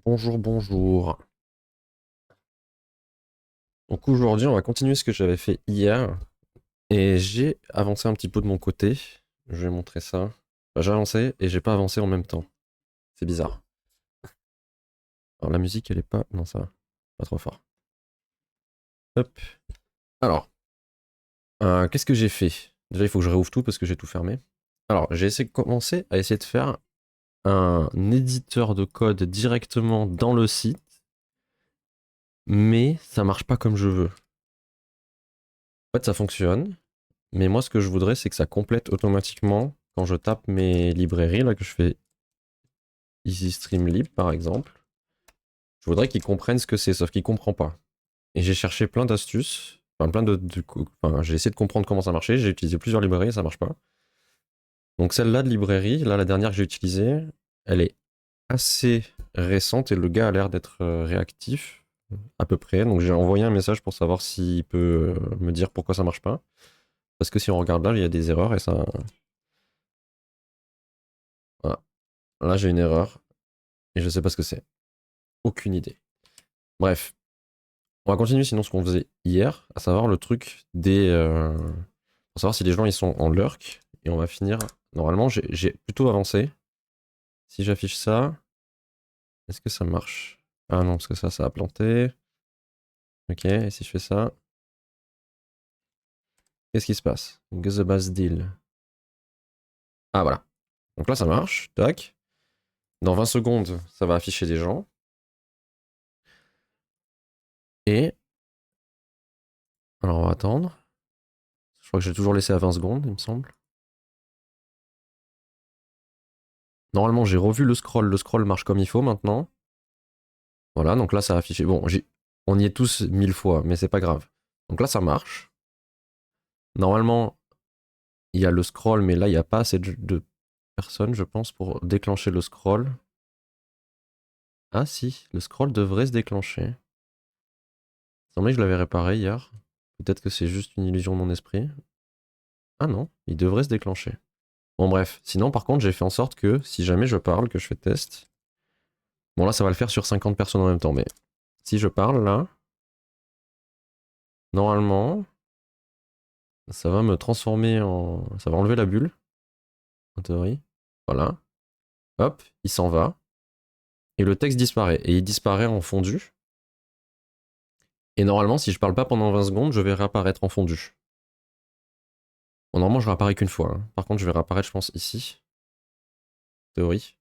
Bonjour, bonjour. Donc aujourd'hui, on va continuer ce que j'avais fait hier. Et j'ai avancé un petit peu de mon côté. Je vais montrer ça. Enfin, j'ai avancé et j'ai pas avancé en même temps. C'est bizarre. Alors la musique, elle est pas... Non, ça va. Pas trop fort. Hop. Alors, qu'est-ce que j'ai fait? Déjà, il faut que je réouvre tout parce que j'ai tout fermé. Alors, j'ai essayé de commencer à essayer de faire un éditeur de code directement dans le site. Mais ça marche pas comme je veux. En fait, ça fonctionne. Mais moi, ce que je voudrais, c'est que ça complète automatiquement quand je tape mes librairies, là, que je fais Easy Streamlib, par exemple. Je voudrais qu'il comprenne ce que c'est, sauf qu'il comprend pas. Et j'ai cherché plein d'astuces, enfin, enfin, j'ai essayé de comprendre comment ça marchait, j'ai utilisé plusieurs librairies et ça marche pas. Donc celle-là de librairie, là, la dernière que j'ai utilisée, elle est assez récente et le gars a l'air d'être réactif, à peu près. Donc j'ai envoyé un message pour savoir s'il peut me dire pourquoi ça marche pas. Parce que si on regarde là, il y a des erreurs et ça... Voilà. Là, j'ai une erreur. Et je sais pas ce que c'est. Aucune idée. Bref, on va continuer sinon ce qu'on faisait hier, à savoir le truc des... pour savoir si les gens ils sont en lurk. Et on va finir... Normalement, j'ai plutôt avancé. Si j'affiche ça, est-ce que ça marche? Ah non, parce que ça a planté. Ok, et si je fais ça, qu'est-ce qui se passe? Get the base deal. Ah voilà. Donc là, ça marche. Tac. Dans 20 secondes, ça va afficher des gens. Et... Alors, on va attendre. Je crois que j'ai toujours laissé à 20 secondes, il me semble. Normalement, j'ai revu le scroll. Le scroll marche comme il faut maintenant. Voilà, donc là, ça a affiché. Bon, on y est tous 1000 fois, mais c'est pas grave. Donc là, ça marche. Normalement, il y a le scroll, mais là, il n'y a pas assez de personnes, je pense, pour déclencher le scroll. Ah si, le scroll devrait se déclencher. Il semblait que je l'avais réparé hier. Peut-être que c'est juste une illusion de mon esprit. Ah non, il devrait se déclencher. Bon bref, sinon par contre j'ai fait en sorte que si jamais je parle, que je fais test, bon là ça va le faire sur 50 personnes en même temps, mais si je parle là, normalement, ça va me transformer en... Ça va enlever la bulle, en théorie. Voilà. Hop, il s'en va. Et le texte disparaît. Et il disparaît en fondu. Et normalement, si je parle pas pendant 20 secondes, je vais réapparaître en fondu. Bon, normalement, je réapparais qu'une fois, hein. Par contre, je vais réapparaître, je pense, ici. Théorie.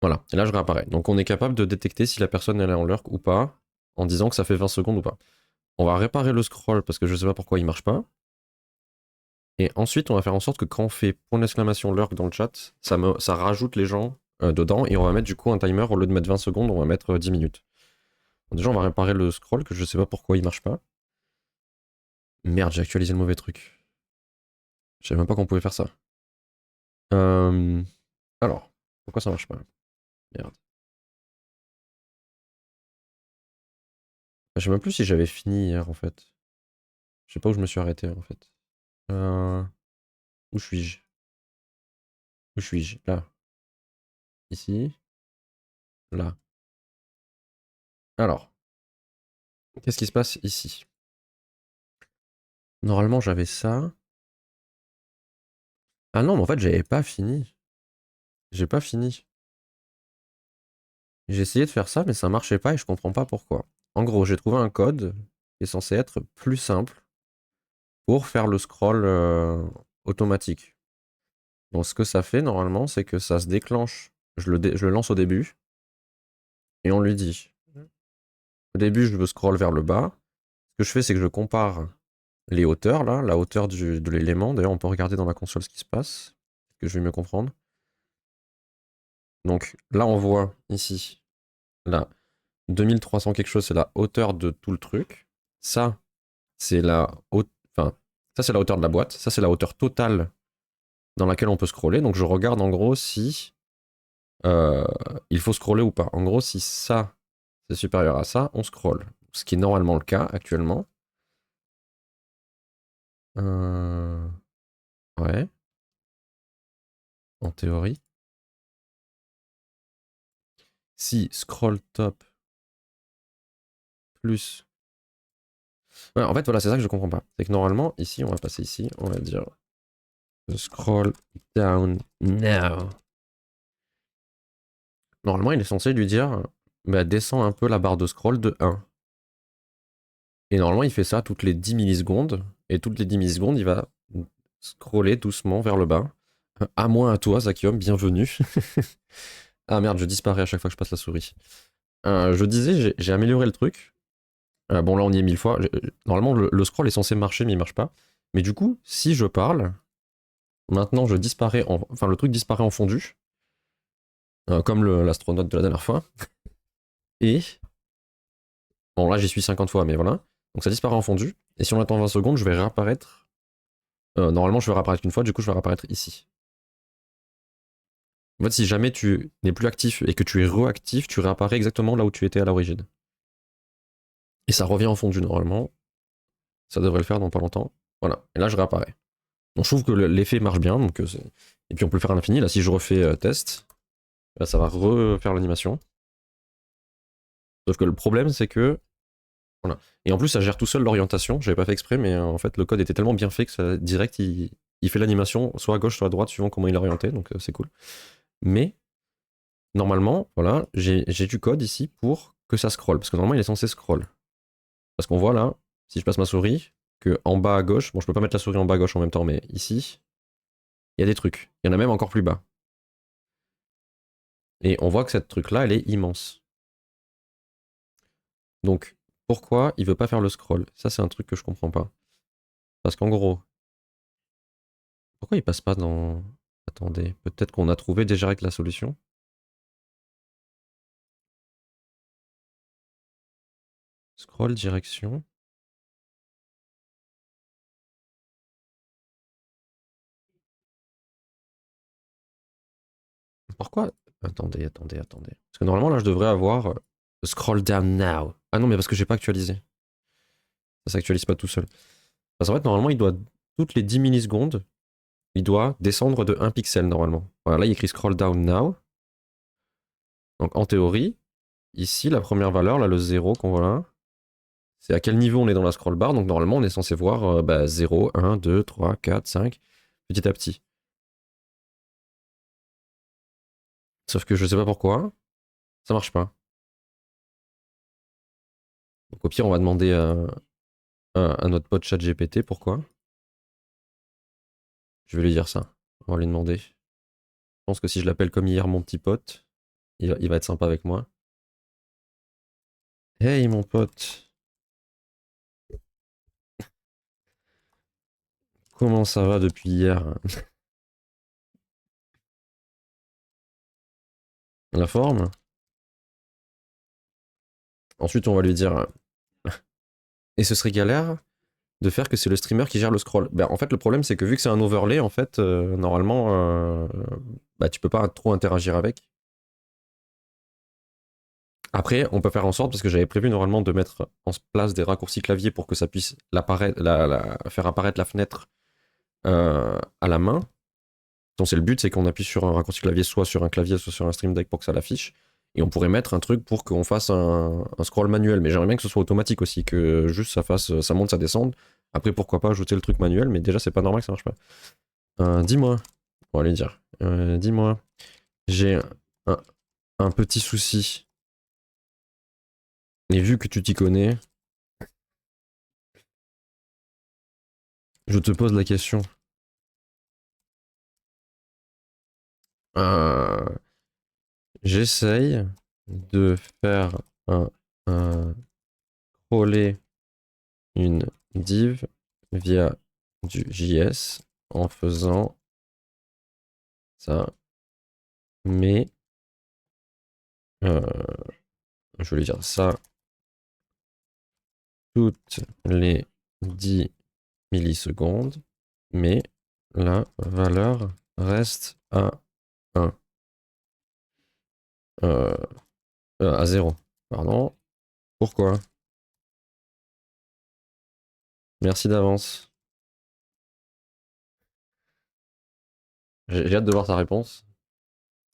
Voilà. Et là, je réapparais. Donc, on est capable de détecter si la personne elle est en lurk ou pas, en disant que ça fait 20 secondes ou pas. On va réparer le scroll parce que je sais pas pourquoi il marche pas. Et ensuite, on va faire en sorte que quand on fait point d'exclamation lurk dans le chat, ça rajoute les gens dedans et on va mettre du coup un timer. Au lieu de mettre 20 secondes, on va mettre 10 minutes. Bon, déjà, on va réparer le scroll que je sais pas pourquoi il marche pas. Merde, j'ai actualisé le mauvais truc. Je savais même pas qu'on pouvait faire ça. Euh, Alors, pourquoi ça marche pas? Merde. Je sais même plus si j'avais fini hier en fait. Je sais pas où je me suis arrêté en fait. Euh, Où suis-je? Où suis-je? Là. Ici. Là. Alors, qu'est-ce qui se passe ici? Normalement, j'avais ça. Ah non, mais en fait, j'avais pas fini. J'ai pas fini. J'ai essayé de faire ça, mais ça marchait pas et je comprends pas pourquoi. En gros, j'ai trouvé un code qui est censé être plus simple pour faire le scroll automatique. Donc, ce que ça fait normalement, c'est que ça se déclenche. Je le lance au début et on lui dit au début, je veux scroll vers le bas. Ce que je fais, c'est que je compare les hauteurs, là, la hauteur de l'élément. D'ailleurs, on peut regarder dans la console ce qui se passe, que je vais mieux comprendre. Donc là, on voit ici, là, 2300 quelque chose, c'est la hauteur de tout le truc. Ça, c'est enfin, ça, c'est la hauteur de la boîte. Ça, c'est la hauteur totale dans laquelle on peut scroller. Donc je regarde en gros si euh, il faut scroller ou pas. En gros, si ça, c'est supérieur à ça, on scrolle. Ce qui est normalement le cas actuellement. Euh, Ouais, en théorie. si scroll top plus... Ouais, en fait, voilà, c'est ça que je comprends pas. C'est que normalement, ici, on va passer ici, on va dire scroll down now. Normalement, il est censé lui dire, bah, descends un peu la barre de scroll de 1. Et normalement, il fait ça toutes les 10 millisecondes. Et toutes les 10 millisecondes, il va scroller doucement vers le bas. À moins à toi, Zakium, bienvenue. Ah merde, je disparais à chaque fois que je passe la souris. Je disais, j'ai amélioré le truc. Bon, là, on y est 1000 fois. Normalement, le scroll est censé marcher, mais il marche pas. Mais du coup, si je parle, maintenant, je disparais enfin, le truc disparaît en fondu. Comme l'astronaute de la dernière fois. Et, bon, là, j'y suis 50 fois, mais voilà. Donc, ça disparaît en fondu. Et si on attend 20 secondes, je vais réapparaître. Normalement, je vais réapparaître une fois, du coup, je vais réapparaître ici. En fait, si jamais tu n'es plus actif et que tu es réactif, tu réapparais exactement là où tu étais à l'origine. Et ça revient en fondu normalement. Ça devrait le faire dans pas longtemps. Voilà. Et là, je réapparais. Donc, je trouve que l'effet marche bien. Donc, et puis, on peut le faire à l'infini. Là, si je refais test, là, ça va refaire l'animation. Sauf que le problème, c'est que. Voilà. Et en plus, ça gère tout seul l'orientation. J'avais pas fait exprès, mais en fait, le code était tellement bien fait que ça, direct, il fait l'animation soit à gauche, soit à droite, suivant comment il est orienté. Donc, c'est cool. Mais normalement, voilà, j'ai du code ici pour que ça scrolle. Parce que normalement, il est censé scroll. Parce qu'on voit là, si je passe ma souris, que en bas à gauche, bon, je peux pas mettre la souris en bas à gauche en même temps, mais ici, il y a des trucs. Il y en a même encore plus bas. Et on voit que cette truc-là, elle est immense. Donc, pourquoi il veut pas faire le scroll? Ça, c'est un truc que je comprends pas. Parce qu'en gros, pourquoi il passe pas dans... Attendez, peut-être qu'on a trouvé déjà avec la solution. Scroll direction. Pourquoi? Attendez. Parce que normalement, là, je devrais avoir scroll down now. Ah non, mais parce que j'ai pas actualisé. Ça s'actualise pas tout seul. Parce qu'en fait, normalement, il doit, toutes les 10 millisecondes, il doit descendre de 1 pixel normalement. Voilà, là, il écrit scroll down now. Donc, en théorie, ici, la première valeur, là, le 0 qu'on voit là, c'est à quel niveau on est dans la scroll bar. Donc, normalement, on est censé voir 0, 1, 2, 3, 4, 5, petit à petit. Sauf que je sais pas pourquoi, ça marche pas. Donc, au pire, on va demander à notre pote ChatGPT pourquoi. Je vais lui dire ça. On va lui demander. Je pense que si je l'appelle comme hier mon petit pote, il va être sympa avec moi. Hey mon pote, comment ça va depuis hier? La forme? Ensuite, on va lui dire. Et ce serait galère de faire que c'est le streamer qui gère le scroll. Ben, en fait, le problème, c'est que vu que c'est un overlay, en fait, normalement, bah, tu peux pas trop interagir avec. Après, on peut faire en sorte, parce que j'avais prévu normalement de mettre en place des raccourcis clavier pour que ça puisse faire apparaître la fenêtre à la main. Donc c'est le but, c'est qu'on appuie sur un raccourci clavier, soit sur un clavier, soit sur un stream deck pour que ça l'affiche. Et on pourrait mettre un truc pour qu'on fasse un scroll manuel. Mais j'aimerais bien que ce soit automatique aussi, que juste ça monte, ça descende. Après, pourquoi pas ajouter le truc manuel, mais déjà, c'est pas normal que ça marche pas. Dis-moi, on va lui dire. Dis-moi, j'ai un, un petit souci. Et vu que tu t'y connais, je te pose la question. Euh, J'essaye de faire un crawler une div via du JS en faisant ça, mais euh, je vais dire ça toutes les 10 millisecondes, mais la valeur reste à 1, euh, à 0. Pardon. Pourquoi? Merci d'avance. J'ai hâte de voir ta réponse.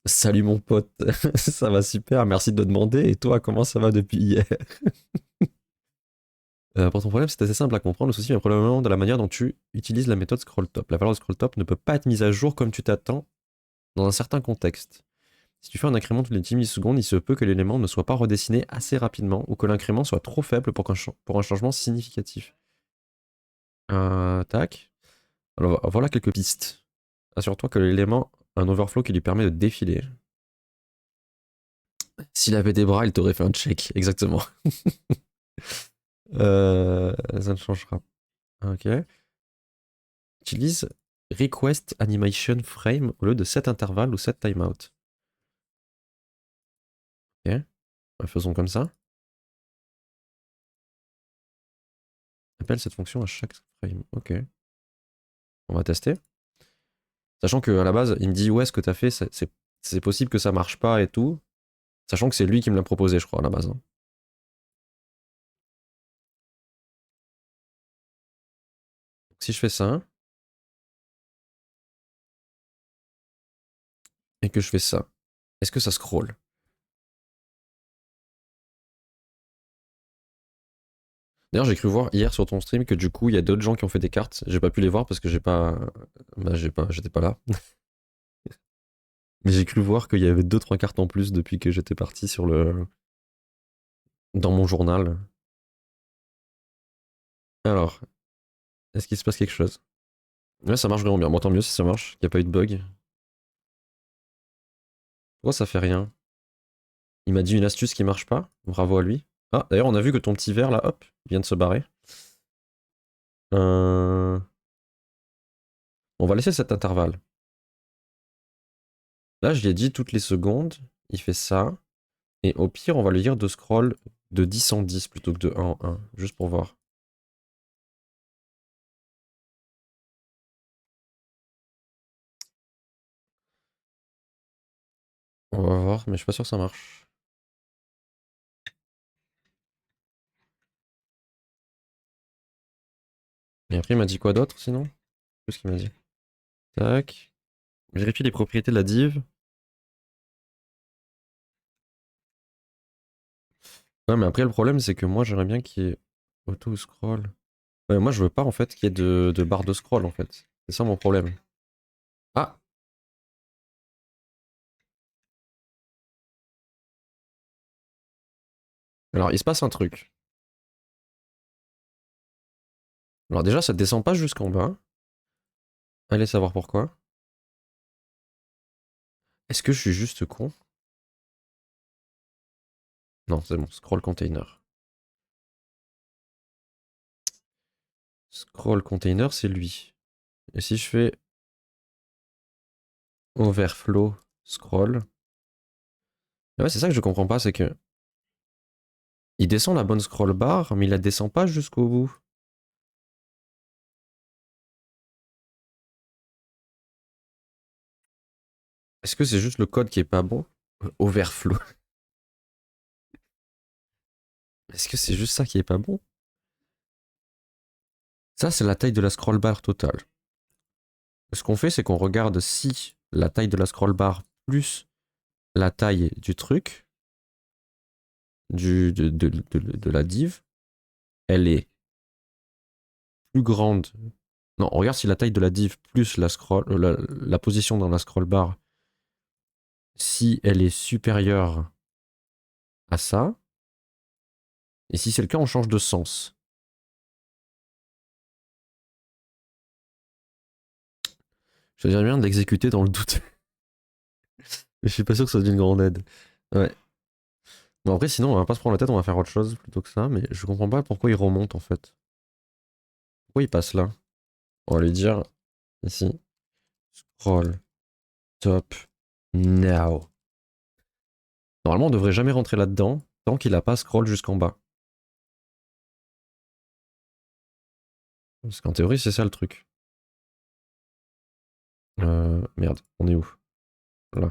Salut mon pote, ça va super, merci de demander. Et toi, comment ça va depuis hier? Pour ton problème, c'est assez simple à comprendre. Le souci vient probablement de la manière dont tu utilises la méthode scroll top. La valeur de scroll top ne peut pas être mise à jour comme tu t'attends dans un certain contexte. Si tu fais un incrément toutes les 10 millisecondes, il se peut que l'élément ne soit pas redessiné assez rapidement ou que l'incrément soit trop faible pour un changement significatif. Tac. Alors voilà quelques pistes. Assure-toi que l'élément a un overflow qui lui permet de défiler. S'il avait des bras, il t'aurait fait un check, exactement. Ça ne changera pas. Ok. Utilise request animation frame au lieu de set intervalle ou set timeout. Ok. Faisons comme ça. Appelle cette fonction à chaque frame. Ok. On va tester. Sachant qu'à la base, il me dit ouais, ce que t'as fait, c'est possible que ça marche pas et tout. Sachant que c'est lui qui me l'a proposé, je crois, à la base. Si je fais ça, et que je fais ça, est-ce que ça scroll? D'ailleurs, j'ai cru voir hier sur ton stream que du coup, il y a d'autres gens qui ont fait des cartes. J'ai pas pu les voir parce que j'ai pas. Bah, j'étais pas là. Mais j'ai cru voir qu'il y avait deux trois cartes en plus depuis que j'étais parti sur le. Dans mon journal. Alors, est-ce qu'il se passe quelque chose? Ouais, ça marche vraiment bien. Bon, tant mieux si ça marche, qu'il n'y a pas eu de bug. Pourquoi ça fait rien? Il m'a dit une astuce qui marche pas. Bravo à lui. Ah, d'ailleurs, on a vu que ton petit verre là, hop, il vient de se barrer. On va laisser cet intervalle. Là, je lui ai dit toutes les secondes, il fait ça. Et au pire, on va lui dire de scroll de 10 en 10 plutôt que de 1 en 1, juste pour voir. On va voir, mais je suis pas sûr que ça marche. Et après, il m'a dit quoi d'autre sinon? Qu'est-ce qu'il m'a dit? Tac. Vérifie les propriétés de la div. Ouais, mais après, le problème, c'est que moi, j'aimerais bien qu'il y ait auto-scroll. Ouais, moi, je veux pas en fait qu'il y ait de barre de scroll en fait. C'est ça mon problème. Ah! Alors, il se passe un truc. Alors, déjà, ça descend pas jusqu'en bas. Allez savoir pourquoi. Est-ce que je suis juste con? Non, c'est bon. Scroll container. Scroll container, c'est lui. Et si je fais overflow scroll. Ouais, c'est ça que je comprends pas, c'est que il descend la bonne scroll bar, mais il la descend pas jusqu'au bout. Est-ce que c'est juste le code qui est pas bon? Overflow. Est-ce que c'est juste ça qui est pas bon? Ça, c'est la taille de la scroll bar totale. Ce qu'on fait, c'est qu'on regarde si la taille de la scroll bar plus la taille du truc, de la div, elle est plus grande. Non, on regarde si la taille de la div plus la position dans la scroll bar, si elle est supérieure à ça. Et si c'est le cas, on change de sens. Je dirais bien de l'exécuter dans le doute. Mais je suis pas sûr que ça soit d'une grande aide. Ouais. Bon, après, sinon, on va pas se prendre la tête, on va faire autre chose plutôt que ça. Mais je comprends pas pourquoi il remonte en fait. Pourquoi il passe là? On va lui dire ici. Scroll top now. Normalement, on devrait jamais rentrer là-dedans tant qu'il a pas scroll jusqu'en bas. Parce qu'en théorie, c'est ça le truc. Merde, on est où? Là.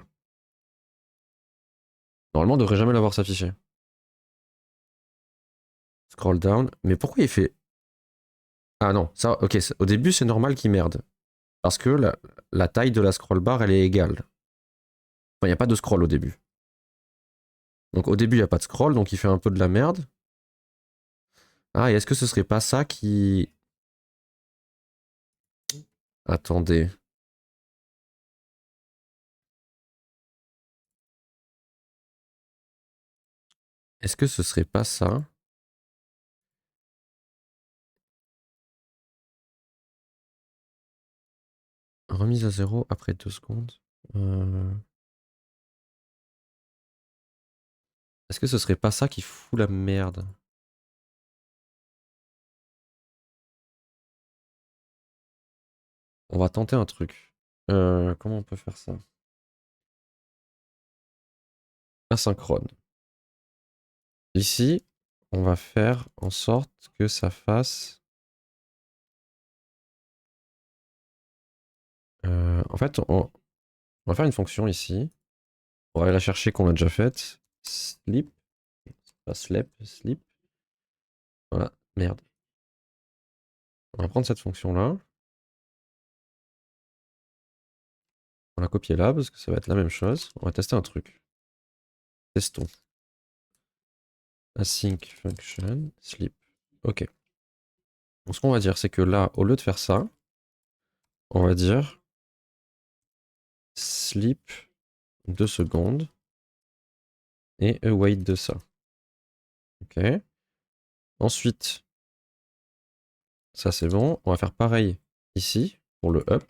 Normalement, on devrait jamais l'avoir s'afficher. Scroll down. Mais pourquoi il fait. Ah non, ça, ok, au début, c'est normal qu'il merde. Parce que la taille de la scroll bar, elle est égale. Enfin, il n'y a pas de scroll au début. Donc au début, il n'y a pas de scroll, donc il fait un peu de la merde. Ah, et est-ce que ce serait pas ça qui... Attendez. Est-ce que ce serait pas ça? Remise à 0 après 2 secondes. Est-ce que ce serait pas ça qui fout la merde? On va tenter un truc. Comment on peut faire ça? Asynchrone. Ici, on va faire en sorte que ça fasse... en fait, on va faire une fonction ici. On va aller la chercher qu'on a déjà faite. Sleep. Pas slep, sleep. Voilà, merde. On va prendre cette fonction-là. On va la copier là parce que ça va être la même chose. On va tester un truc. Testons. Async function, sleep. Ok. Donc ce qu'on va dire, c'est que là, au lieu de faire ça, on va dire sleep 2 secondes et await de ça. Ok. Ensuite, ça c'est bon. On va faire pareil ici pour le up.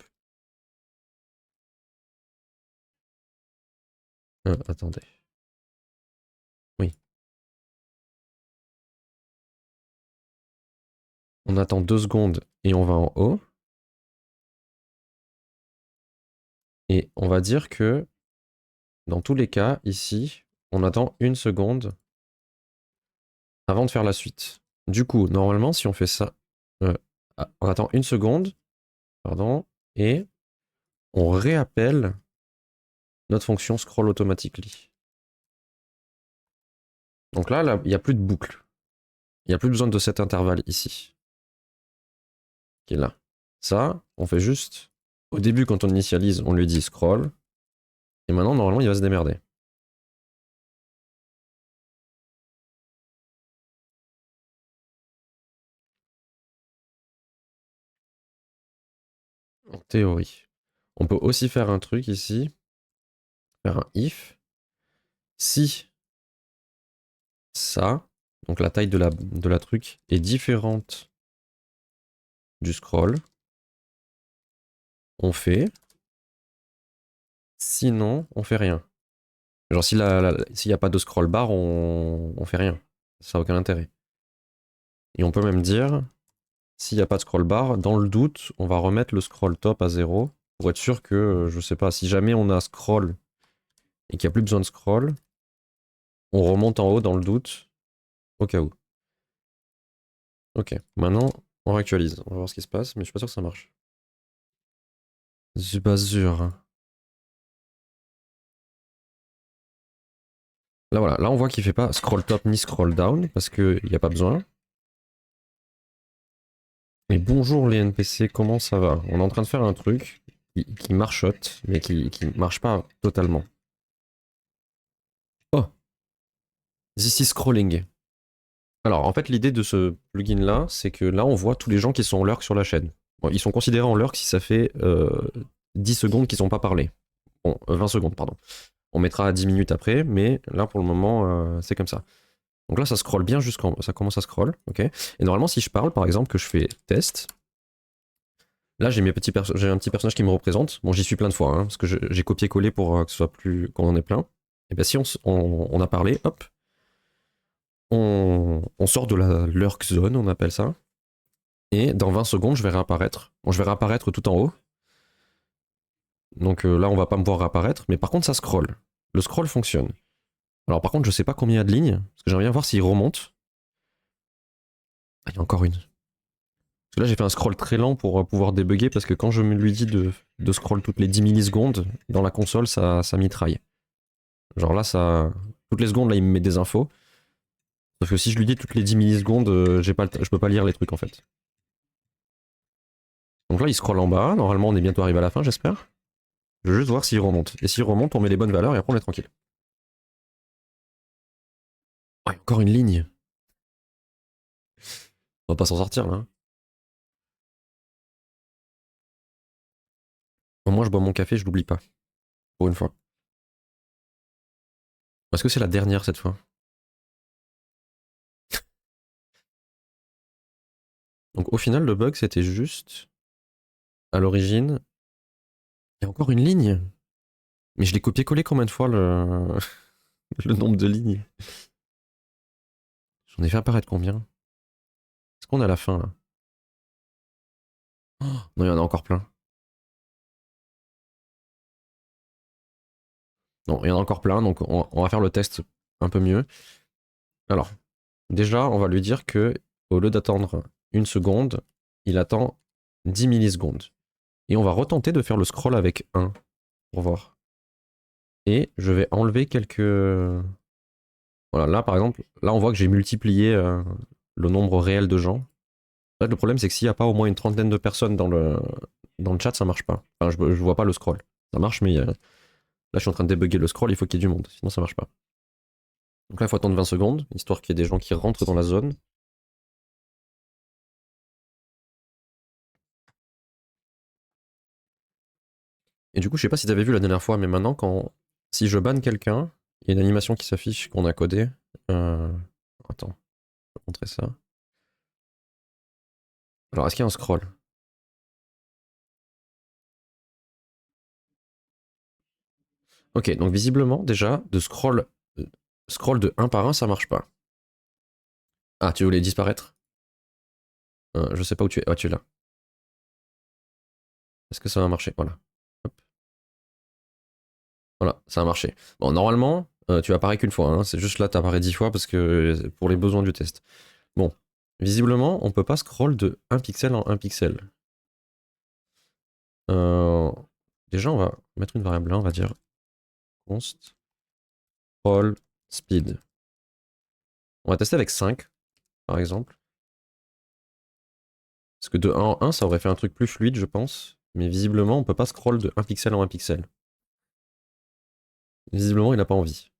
Attendez. Oui. On attend 2 secondes et on va en haut. Et on va dire que dans tous les cas, ici, on attend 1 seconde avant de faire la suite. Du coup, normalement, si on fait ça, on attend 1 seconde, pardon, et on réappelle notre fonction scroll automatically. Donc là, il n'y a plus de boucle. Il n'y a plus besoin de cet intervalle ici, qui est là. Ça, on fait juste, au début, quand on initialise, on lui dit scroll, et maintenant, normalement, il va se démerder. En théorie. On peut aussi faire un truc ici, faire un if. Si ça, donc la taille de la truc, est différente du scroll, on fait. Sinon, on fait rien. Genre, s'il n'y a pas de scroll bar, on fait rien. Ça n'a aucun intérêt. Et on peut même dire, s'il n'y a pas de scroll bar, dans le doute, on va remettre le scroll top à 0 pour être sûr que, je sais pas, si jamais on a scroll et qu'il n'y a plus besoin de scroll, on remonte en haut dans le doute, au cas où. Ok, maintenant, on réactualise. On va voir ce qui se passe, mais je suis pas sûr que ça marche. Zubazur. Là, voilà. Là, on voit qu'il fait pas scroll top ni scroll down parce qu'il n'y a pas besoin. Et bonjour les NPC, comment ça va? On est en train de faire un truc qui marchote, mais qui marche pas totalement. Oh, this is scrolling. Alors, en fait, l'idée de ce plugin-là, c'est que là, on voit tous les gens qui sont en lurk sur la chaîne. Bon, ils sont considérés en lurk si ça fait 10 secondes qu'ils n'ont pas parlé. Bon, 20 secondes, pardon. On mettra à 10 minutes après, mais là, pour le moment, c'est comme ça. Donc là, ça scrolle bien jusqu'en... Ça commence à scroll, ok? Et normalement, si je parle, par exemple, que je fais test, là, j'ai un petit personnage qui me représente. Bon, j'y suis plein de fois, hein, parce que j'ai copié-collé pour que ce soit plus... qu'on en ait plein. Et bien, si on a parlé, hop, on sort de la lurk zone, on appelle ça. Et dans 20 secondes, je vais réapparaître. Bon, je vais réapparaître tout en haut. Donc là, on va pas me voir réapparaître. Mais par contre, ça scroll. Le scroll fonctionne. Alors par contre, je sais pas combien il y a de lignes. Parce que j'aimerais bien voir s'il remonte. Ah, il y a encore une. Parce que là, j'ai fait un scroll très lent pour pouvoir débugger. Parce que quand je me lui dis de scroll toutes les 10 millisecondes, dans la console, ça mitraille. Genre là, ça... toutes les secondes, là, il me met des infos. Sauf que si je lui dis toutes les 10 millisecondes, je peux pas lire les trucs en fait. Donc là, il scroll en bas. Normalement, on est bientôt arrivé à la fin, j'espère. Je veux juste voir s'il remonte. Et s'il remonte, on met les bonnes valeurs et après on est tranquille. Ouais, encore une ligne. On va pas s'en sortir là. Au moins je bois mon café, je l'oublie pas. Pour une fois. Est-ce que c'est la dernière cette fois? Donc au final, le bug c'était juste. À l'origine, il y a encore une ligne. Mais je l'ai copié-collé combien de fois le nombre de lignes? J'en ai fait apparaître combien? Est-ce qu'on est à la fin là? Oh, non, il y en a encore plein. Non, il y en a encore plein, donc on va faire le test un peu mieux. Alors, déjà, on va lui dire que au lieu d'attendre une seconde, il attend 10 millisecondes. Et on va retenter de faire le scroll avec 1 pour voir. Et je vais enlever quelques. Voilà, là par exemple, là on voit que j'ai multiplié le nombre réel de gens. En fait, le problème c'est que s'il n'y a pas au moins une trentaine de personnes dans le chat, ça marche pas. Enfin, je vois pas le scroll. Ça marche, mais là je suis en train de débugger le scroll, il faut qu'il y ait du monde, sinon ça marche pas. Donc là il faut attendre 20 secondes, histoire qu'il y ait des gens qui rentrent dans la zone. Et du coup, je sais pas si t'avais vu la dernière fois, mais maintenant, si je banne quelqu'un, il y a une animation qui s'affiche qu'on a codée. Attends, je vais montrer ça. Alors, est-ce qu'il y a un scroll? Ok, donc visiblement, déjà, scroll de un par un, ça marche pas. Ah, tu voulais disparaître? Je sais pas où tu es. Ah, tu es là. Est-ce que ça va marcher? Voilà. Hop. Voilà, ça a marché. Bon, normalement, tu apparais qu'une fois. Hein. C'est juste là, tu apparais 10 fois parce que pour les besoins du test. Bon, visiblement, on peut pas scroll de un pixel en un pixel. Euh, Déjà, on va mettre une variable là, on va dire const scroll speed. On va tester avec 5, par exemple. Parce que de 1 en 1, ça aurait fait un truc plus fluide, je pense. Mais visiblement, on peut pas scroll de un pixel en un pixel. Visiblement, il n'a pas envie.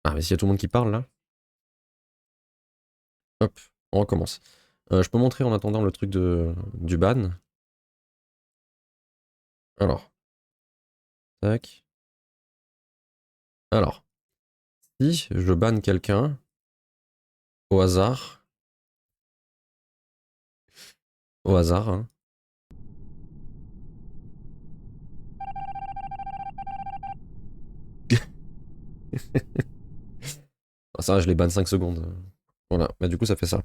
Ah, mais s'il y a tout le monde qui parle là. Hop, on recommence. Je peux montrer en attendant le truc du ban. Alors, tac. Alors, si je banne quelqu'un au hasard, hein. Ah, ça, je les banne 5 secondes. Voilà, bah du coup, ça fait ça.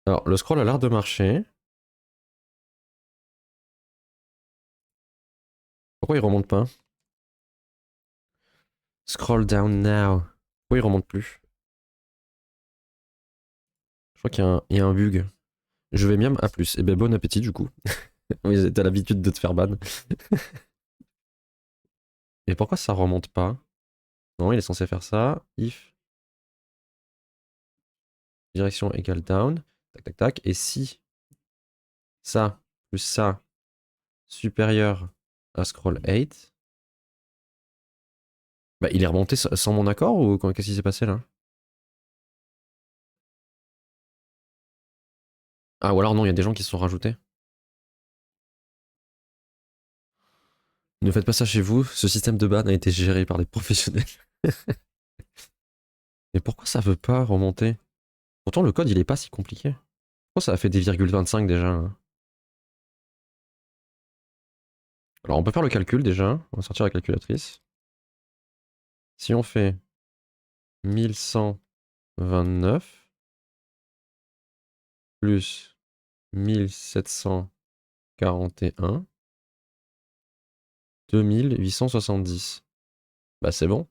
Alors, le scroll a l'air de marcher. Pourquoi il remonte pas? Scroll down now. Pourquoi il remonte plus? Je crois qu'il y a un bug. Je vais miam à plus. Et ben bon appétit du coup. Oui, t'as l'habitude de te faire ban. Mais pourquoi ça remonte pas? Non, il est censé faire ça. If direction égale down. Tac tac tac. Et si ça plus ça supérieur à scroll 8. Bah il est remonté sans mon accord ou qu'est-ce qui s'est passé là? Ah ou alors non, il y a des gens qui se sont rajoutés. Ne faites pas ça chez vous, ce système de ban a été géré par des professionnels. Mais pourquoi ça veut pas remonter? Pourtant le code il est pas si compliqué. Pourquoi ça a fait des virgules 25 déjà hein? Alors on peut faire le calcul déjà, on va sortir la calculatrice. Si on fait 1129 plus 1741, 2870. Bah c'est bon.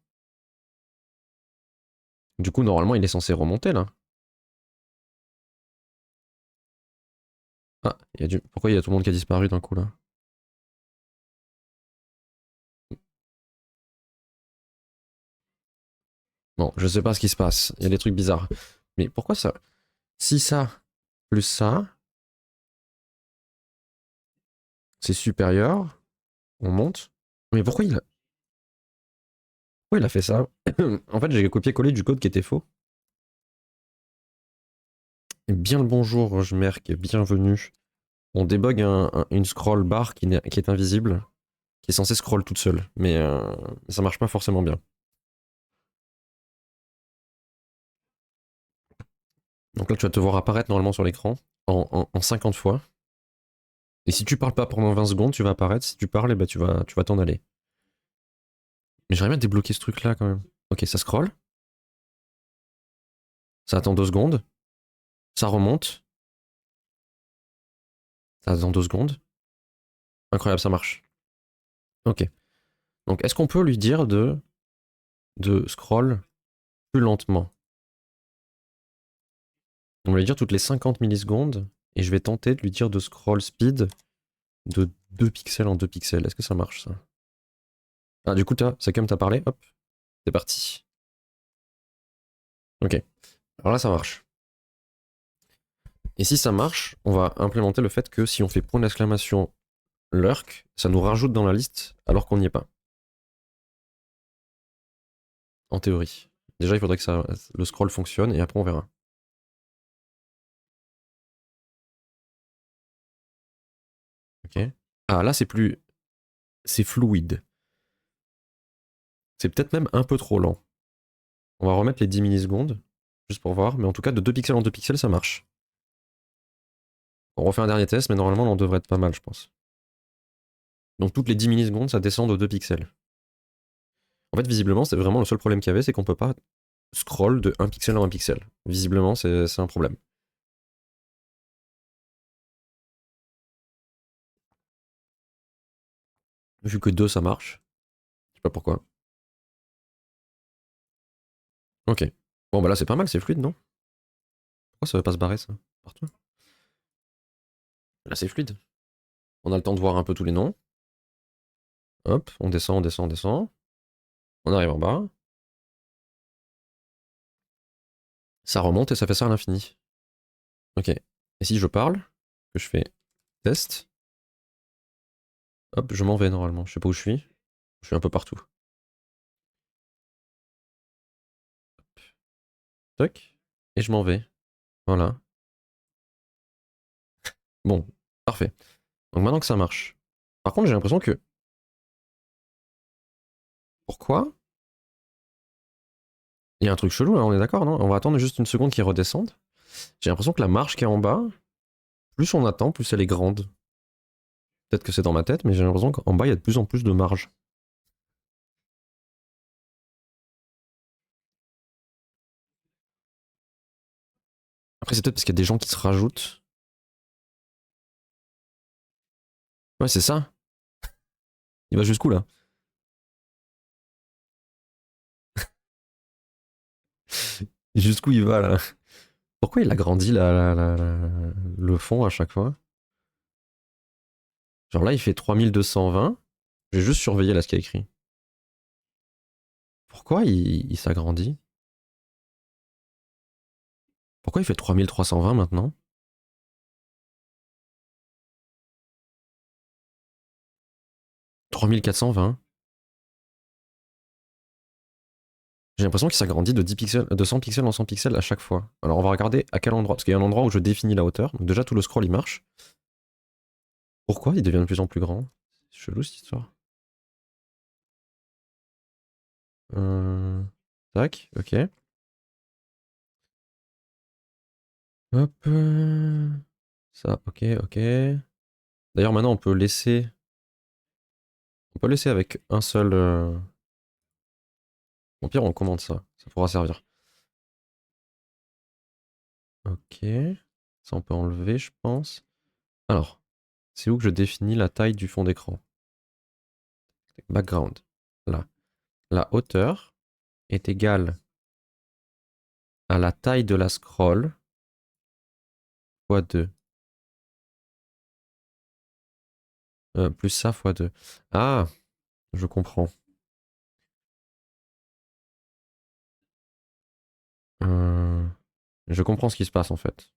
Du coup normalement il est censé remonter là. Ah, pourquoi il y a tout le monde qui a disparu d'un coup là? Bon, je sais pas ce qui se passe, il y a des trucs bizarres. Mais pourquoi ça? Si ça plus ça, C'est supérieur. On monte. Mais pourquoi il a fait ça? En fait, j'ai copié-collé du code qui était faux. Et bien le bonjour, Jmerk, bienvenue. On débug une scroll bar qui est invisible, qui est censée scroll toute seule, mais ça marche pas forcément bien. Donc là, tu vas te voir apparaître normalement sur l'écran en 50 fois. Et si tu parles pas pendant 20 secondes, tu vas apparaître. Si tu parles, eh ben, tu vas t'en aller. Mais j'aimerais bien débloquer ce truc là quand même. Ok, ça scroll. Ça attend 2 secondes. Ça remonte. Ça attend 2 secondes. Incroyable, ça marche. Ok. Donc est-ce qu'on peut lui dire de scroll plus lentement? On va lui dire toutes les 50 millisecondes. Et je vais tenter de lui dire de scroll speed de 2 pixels en 2 pixels. Est-ce que ça marche ça? Ah, du coup, c'est comme t'as parlé. Hop, c'est parti. Ok. Alors là, ça marche. Et si ça marche, on va implémenter le fait que si on fait point d'exclamation lurk, ça nous rajoute dans la liste alors qu'on n'y est pas. En théorie. Déjà, il faudrait que le scroll fonctionne et après on verra. Ok. Ah, là, c'est fluide. C'est peut-être même un peu trop lent. On va remettre les 10 millisecondes, juste pour voir. Mais en tout cas, de 2 pixels en 2 pixels, ça marche. On refait un dernier test, mais normalement, on devrait être pas mal, je pense. Donc toutes les 10 millisecondes, ça descend de 2 pixels. En fait, visiblement, c'est vraiment le seul problème qu'il y avait, c'est qu'on peut pas scroll de 1 pixel en 1 pixel. Visiblement, c'est un problème. Vu que 2 ça marche. Je sais pas pourquoi. Ok. Bon, bah là, c'est pas mal, c'est fluide, non? Pourquoi ça veut pas se barrer, ça? Partout. Là, c'est fluide. On a le temps de voir un peu tous les noms. Hop, on descend, on descend, on descend. On arrive en bas. Ça remonte et ça fait ça à l'infini. Ok. Et si je parle, que je fais test, hop, je m'en vais normalement. Je sais pas où je suis. Je suis un peu partout. Toc. Et je m'en vais. Voilà. Bon, parfait. Donc maintenant que ça marche. Par contre, j'ai l'impression que. Pourquoi? Il y a un truc chelou là, on est d'accord, non? On va attendre juste une seconde qu'il redescende. J'ai l'impression que la marche qui est en bas, plus on attend, plus elle est grande. Peut-être que c'est dans ma tête, mais j'ai l'impression qu'en bas, il y a de plus en plus de marge. Après, c'est peut-être parce qu'il y a des gens qui se rajoutent. Ouais, c'est ça. Il va jusqu'où là? Jusqu'où il va là? Pourquoi il agrandit le fond à chaque fois? Genre là, il fait 3220. Je vais juste surveiller là ce qu'il y a écrit. Pourquoi il s'agrandit? Pourquoi il fait 3320 maintenant? 3420? J'ai l'impression qu'il s'agrandit de 10 pixels, de 100 pixels en 100 pixels à chaque fois. Alors on va regarder à quel endroit. Parce qu'il y a un endroit où je définis la hauteur. Donc déjà tout le scroll il marche. Pourquoi il devient de plus en plus grand? C'est chelou cette histoire. Tac, ok. Hop. Ça, ok, ok. D'ailleurs maintenant on peut laisser. On peut laisser avec un seul. Au pire on commande ça. Ça pourra servir. Ok. Ça on peut enlever je pense. Alors, c'est où que je définis la taille du fond d'écran? Background. Là. La hauteur est égale à la taille de la scroll fois 2. Plus ça fois 2. Ah, je comprends. Euh, je comprends ce qui se passe en fait.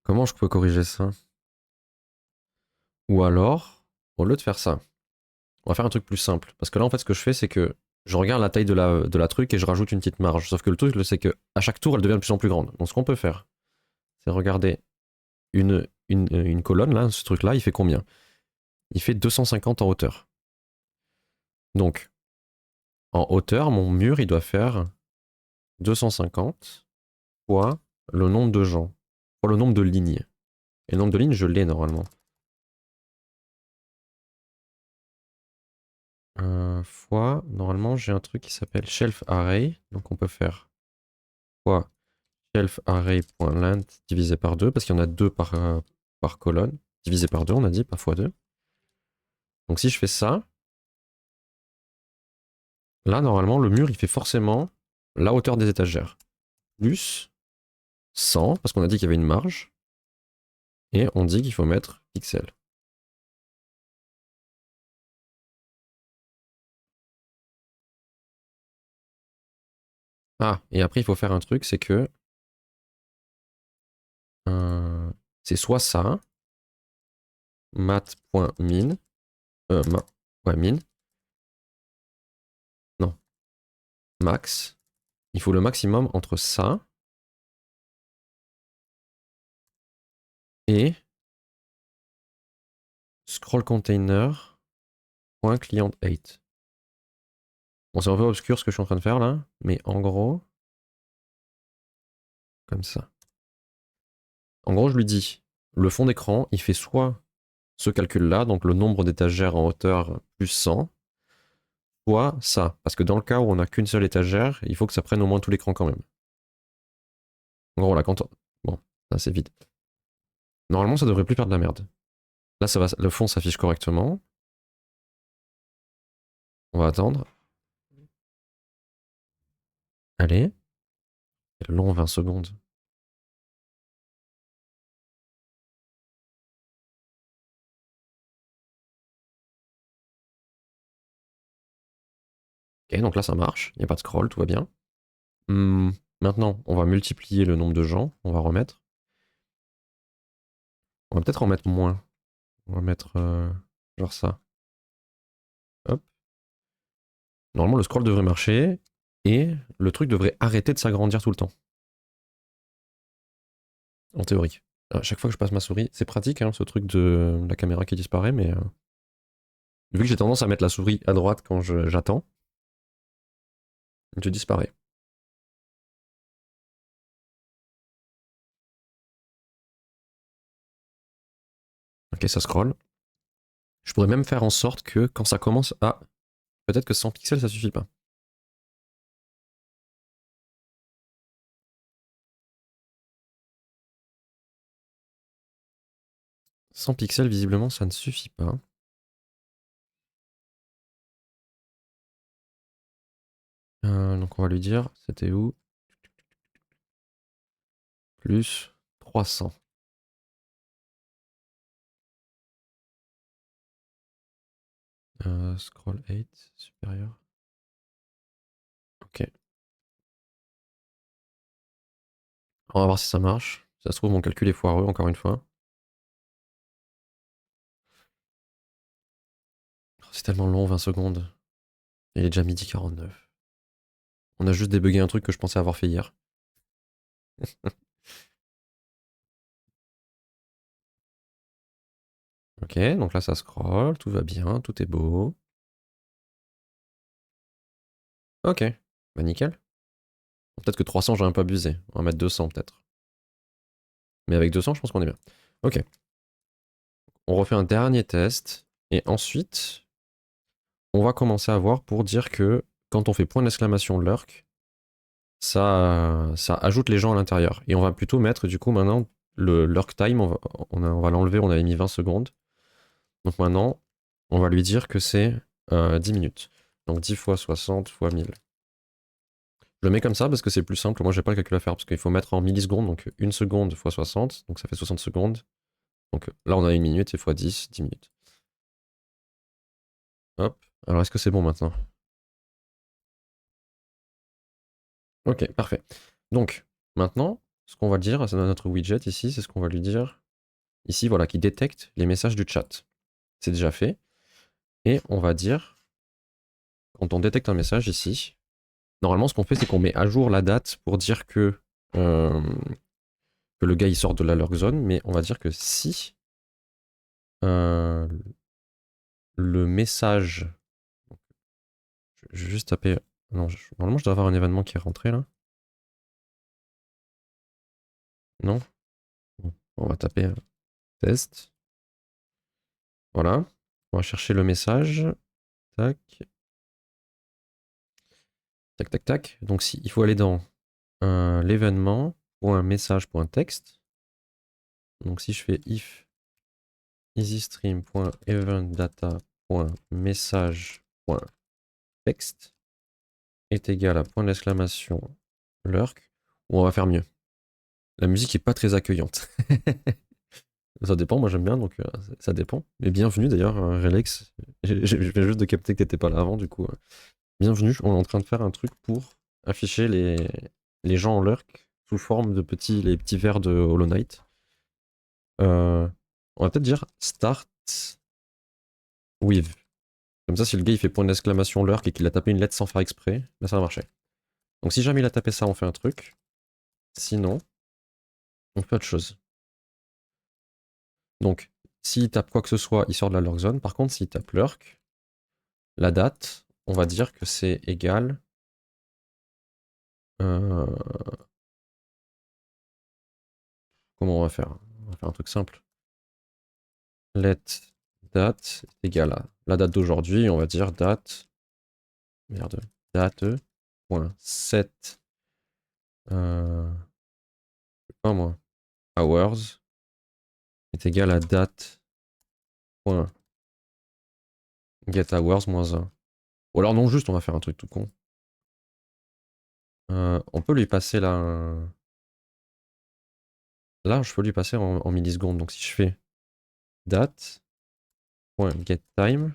Comment je peux corriger ça? Ou alors, au lieu de faire ça, on va faire un truc plus simple. Parce que là, en fait, ce que je fais, c'est que je regarde la taille de la truc et je rajoute une petite marge. Sauf que le truc, c'est que à chaque tour, elle devient de plus en plus grande. Donc, ce qu'on peut faire, c'est regarder une colonne, là, ce truc-là, il fait combien? Il fait 250 en hauteur. Donc, en hauteur, mon mur, il doit faire 250 fois le nombre de gens, fois le nombre de lignes. Et le nombre de lignes, je l'ai normalement. Fois, normalement, j'ai un truc qui s'appelle shelf array. Donc, on peut faire fois shelf array.length divisé par 2, parce qu'il y en a 2 par colonne. Divisé par 2, on a dit, pas fois 2. Donc, si je fais ça, là, normalement, le mur, il fait forcément la hauteur des étagères. Plus 100, parce qu'on a dit qu'il y avait une marge. Et on dit qu'il faut mettre pixel. Ah, et après, il faut faire un truc, c'est que c'est soit ça, mat.min, ouais, min, non, max. Il faut le maximum entre ça et scroll container.client8. Bon, c'est un peu obscur ce que je suis en train de faire là, mais en gros, comme ça. En gros, je lui dis, le fond d'écran, il fait soit ce calcul-là, donc le nombre d'étagères en hauteur plus 100, soit ça. Parce que dans le cas où on n'a qu'une seule étagère, il faut que ça prenne au moins tout l'écran quand même. En gros, là, quand on... Bon, ça c'est vide. Normalement, ça devrait plus faire de la merde. Là, ça va, le fond s'affiche correctement. On va attendre. Allez. Long, 20 secondes. Ok, donc là, ça marche. Il n'y a pas de scroll, tout va bien. Maintenant, on va multiplier le nombre de gens. On va remettre. On va peut-être en mettre moins. On va mettre genre ça. Hop. Normalement, le scroll devrait marcher. Et le truc devrait arrêter de s'agrandir tout le temps. En théorie. À chaque fois que je passe ma souris, c'est pratique, hein, ce truc de la caméra qui disparaît, mais vu que j'ai tendance à mettre la souris à droite quand j'attends, je disparais. Ok, ça scroll. Je pourrais même faire en sorte que quand ça commence à... Peut-être que 100 pixels, ça suffit pas. 100 pixels, visiblement, ça ne suffit pas. Donc on va lui dire, c'était où? Plus 300. Scroll 8, supérieur. Ok. On va voir si ça marche. Si ça se trouve, mon calcul est foireux, encore une fois. Oh, c'est tellement long, 20 secondes. Il est déjà midi 49. On a juste débugué un truc que je pensais avoir fait hier. Ok, donc là ça scroll, tout va bien, tout est beau. Ok, bah nickel. Peut-être que 300 j'ai un peu abusé. On va mettre 200 peut-être. Mais avec 200 je pense qu'on est bien. Ok. On refait un dernier test. Et ensuite, on va commencer à voir pour dire que quand on fait point d'exclamation lurk, ça ajoute les gens à l'intérieur. Et on va plutôt mettre du coup maintenant le lurk time, on va l'enlever, on avait mis 20 secondes. Donc maintenant, on va lui dire que c'est 10 minutes. Donc 10 fois 60 fois 1000. Je le mets comme ça parce que c'est plus simple. Moi, j'ai pas le calcul à faire parce qu'il faut mettre en millisecondes. Donc 1 seconde fois 60. Donc ça fait 60 secondes. Donc là, on a 1 minute et fois 10, 10 minutes. Hop. Alors, est-ce que c'est bon maintenant? Ok, parfait. Donc, maintenant, ce qu'on va dire, c'est notre widget ici, c'est ce qu'on va lui dire. Ici, voilà, qui détecte les messages du chat. C'est déjà fait. Et on va dire, quand on détecte un message ici, normalement, ce qu'on fait, c'est qu'on met à jour la date pour dire euh, que le gars il sort de la lurk zone, mais on va dire que si euh, le message. Je vais juste taper. Non, normalement, je dois avoir un événement qui est rentré là. Non? Bon, on va taper test. Voilà. On va chercher le message. Tac. Tac, tac, tac. Donc, si, il faut aller dans l'événement pour un message.text. Donc, si je fais if easystream.eventData.message.text est égal à point d'exclamation lurk, ou on va faire mieux. La musique est pas très accueillante. Ça dépend, moi j'aime bien, donc ça dépend. Mais bienvenue d'ailleurs, Relax. Je viens juste de capter que t'étais pas là avant, du coup. Bienvenue, on est en train de faire un truc pour afficher les gens en lurk sous forme de les petits vers de Hollow Knight. On va peut-être dire start with. Comme ça, si le gars il fait point d'exclamation lurk et qu'il a tapé une lettre sans faire exprès, là ça va marcher. Donc si jamais il a tapé ça, on fait un truc. Sinon, on fait autre chose. Donc, s'il tape quoi que ce soit, il sort de la lurk zone. Par contre, s'il tape lurk, la date, on va dire que c'est égal. Euh, Comment on va faire? On va faire un truc simple. Let date est égal à la date d'aujourd'hui. On va dire date. Merde. Date. Point 7. Pas moi. Hours est égal à date. Point get hours moins 1. Ou alors non, juste on va faire un truc tout con. On peut lui passer là. Là, je peux lui passer en millisecondes. Donc si je fais date. Point get time.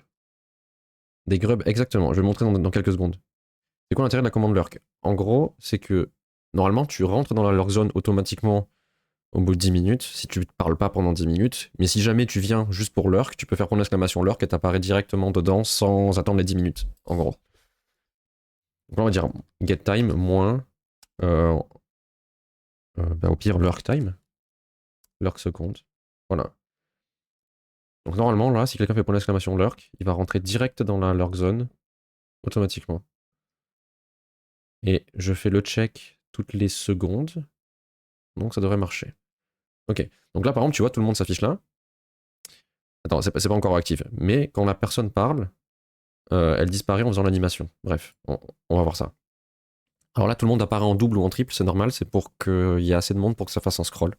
Des grubs, exactement. Je vais montrer dans quelques secondes. C'est quoi l'intérêt de la commande lurk? En gros, c'est que normalement, tu rentres dans la lurk zone automatiquement au bout de 10 minutes, si tu ne parles pas pendant 10 minutes. Mais si jamais tu viens juste pour lurk, tu peux faire ton exclamation lurk et t'apparaît directement dedans sans attendre les 10 minutes, en gros. Donc là, on va dire get time moins, euh, au pire, lurk time. Lurk seconde. Voilà. Donc normalement, là, si quelqu'un fait point d'exclamation lurk, il va rentrer direct dans la lurk zone automatiquement. Et je fais le check toutes les secondes. Donc ça devrait marcher. Ok. Donc là, par exemple, tu vois, tout le monde s'affiche là. Attends, c'est pas encore actif. Mais quand la personne parle, elle disparaît en faisant l'animation. Bref, on va voir ça. Alors là, tout le monde apparaît en double ou en triple, c'est normal. C'est pour qu'il y ait assez de monde pour que ça fasse un scroll.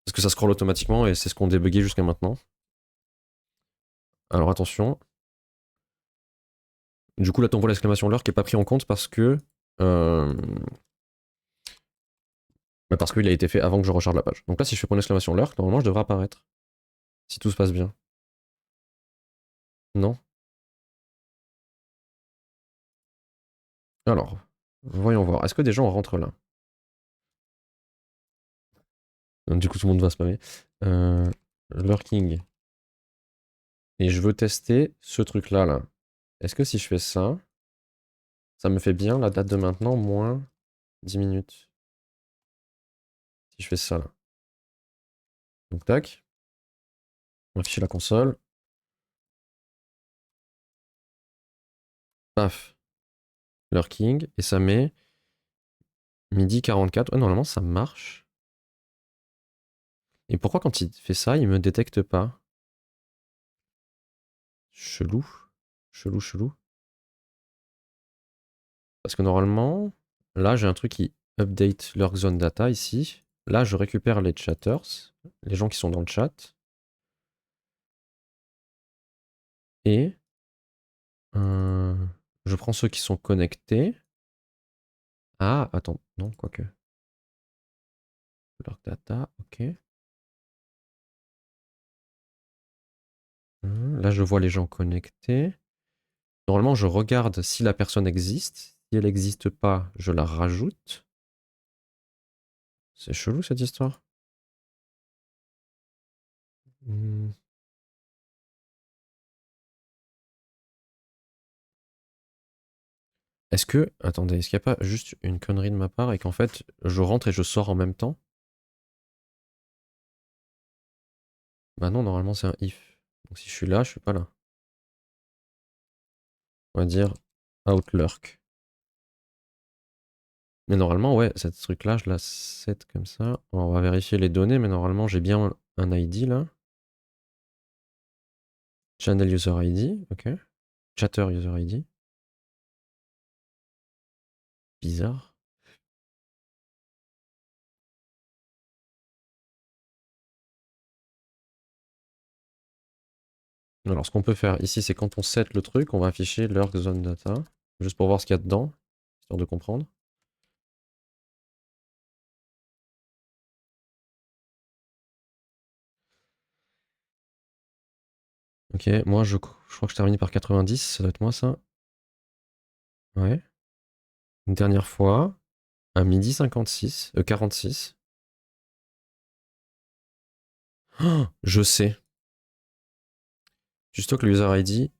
Parce que ça scroll automatiquement et c'est ce qu'on débuguait jusqu'à maintenant. Alors attention. Du coup, là, ton voit l'exclamation l'heure qui est pas pris en compte parce que. Parce qu'il a été fait avant que je recharge la page. Donc là, si je fais point d'exclamation l'heure, normalement, je devrais apparaître. Si tout se passe bien. Non. Alors, voyons voir. Est-ce que des gens rentrent là? Du coup, tout le monde va spammer. Lurking. Et je veux tester ce truc-là, là. Est-ce que si je fais ça, ça me fait bien la date de maintenant moins 10 minutes? Si je fais ça, là. Donc, tac. On va afficher la console. Paf. Lurking. Et ça met midi 44. Ouais, normalement, ça marche. Et pourquoi quand il fait ça, il me détecte pas? Chelou. Chelou, chelou. Parce que normalement, là, j'ai un truc qui update leur zone data ici. Là, je récupère les chatters, les gens qui sont dans le chat. Et je prends ceux qui sont connectés. Ah, attends, non, quoique. Leur data, ok. Là, je vois les gens connectés. Normalement, je regarde si la personne existe. Si elle n'existe pas, je la rajoute. C'est chelou cette histoire. Hmm. Est-ce que... Attendez, est-ce qu'il n'y a pas juste une connerie de ma part et qu'en fait, je rentre et je sors en même temps? Bah non, normalement c'est un if. Donc si je suis là, je suis pas là. On va dire outlurk. Mais normalement, ouais, cette truc-là, je la set comme ça. On va vérifier les données, mais normalement, j'ai bien un ID là. Channel user ID, ok. Chatter user ID. Bizarre. Alors, ce qu'on peut faire ici, c'est quand on set le truc, on va afficher lurk zone data. Juste pour voir ce qu'il y a dedans, histoire de comprendre. Ok, moi je crois que je termine par 90, ça doit être moi ça. Ouais. Une dernière fois, à midi 56, 46. Oh, je sais. Juste que le user ID,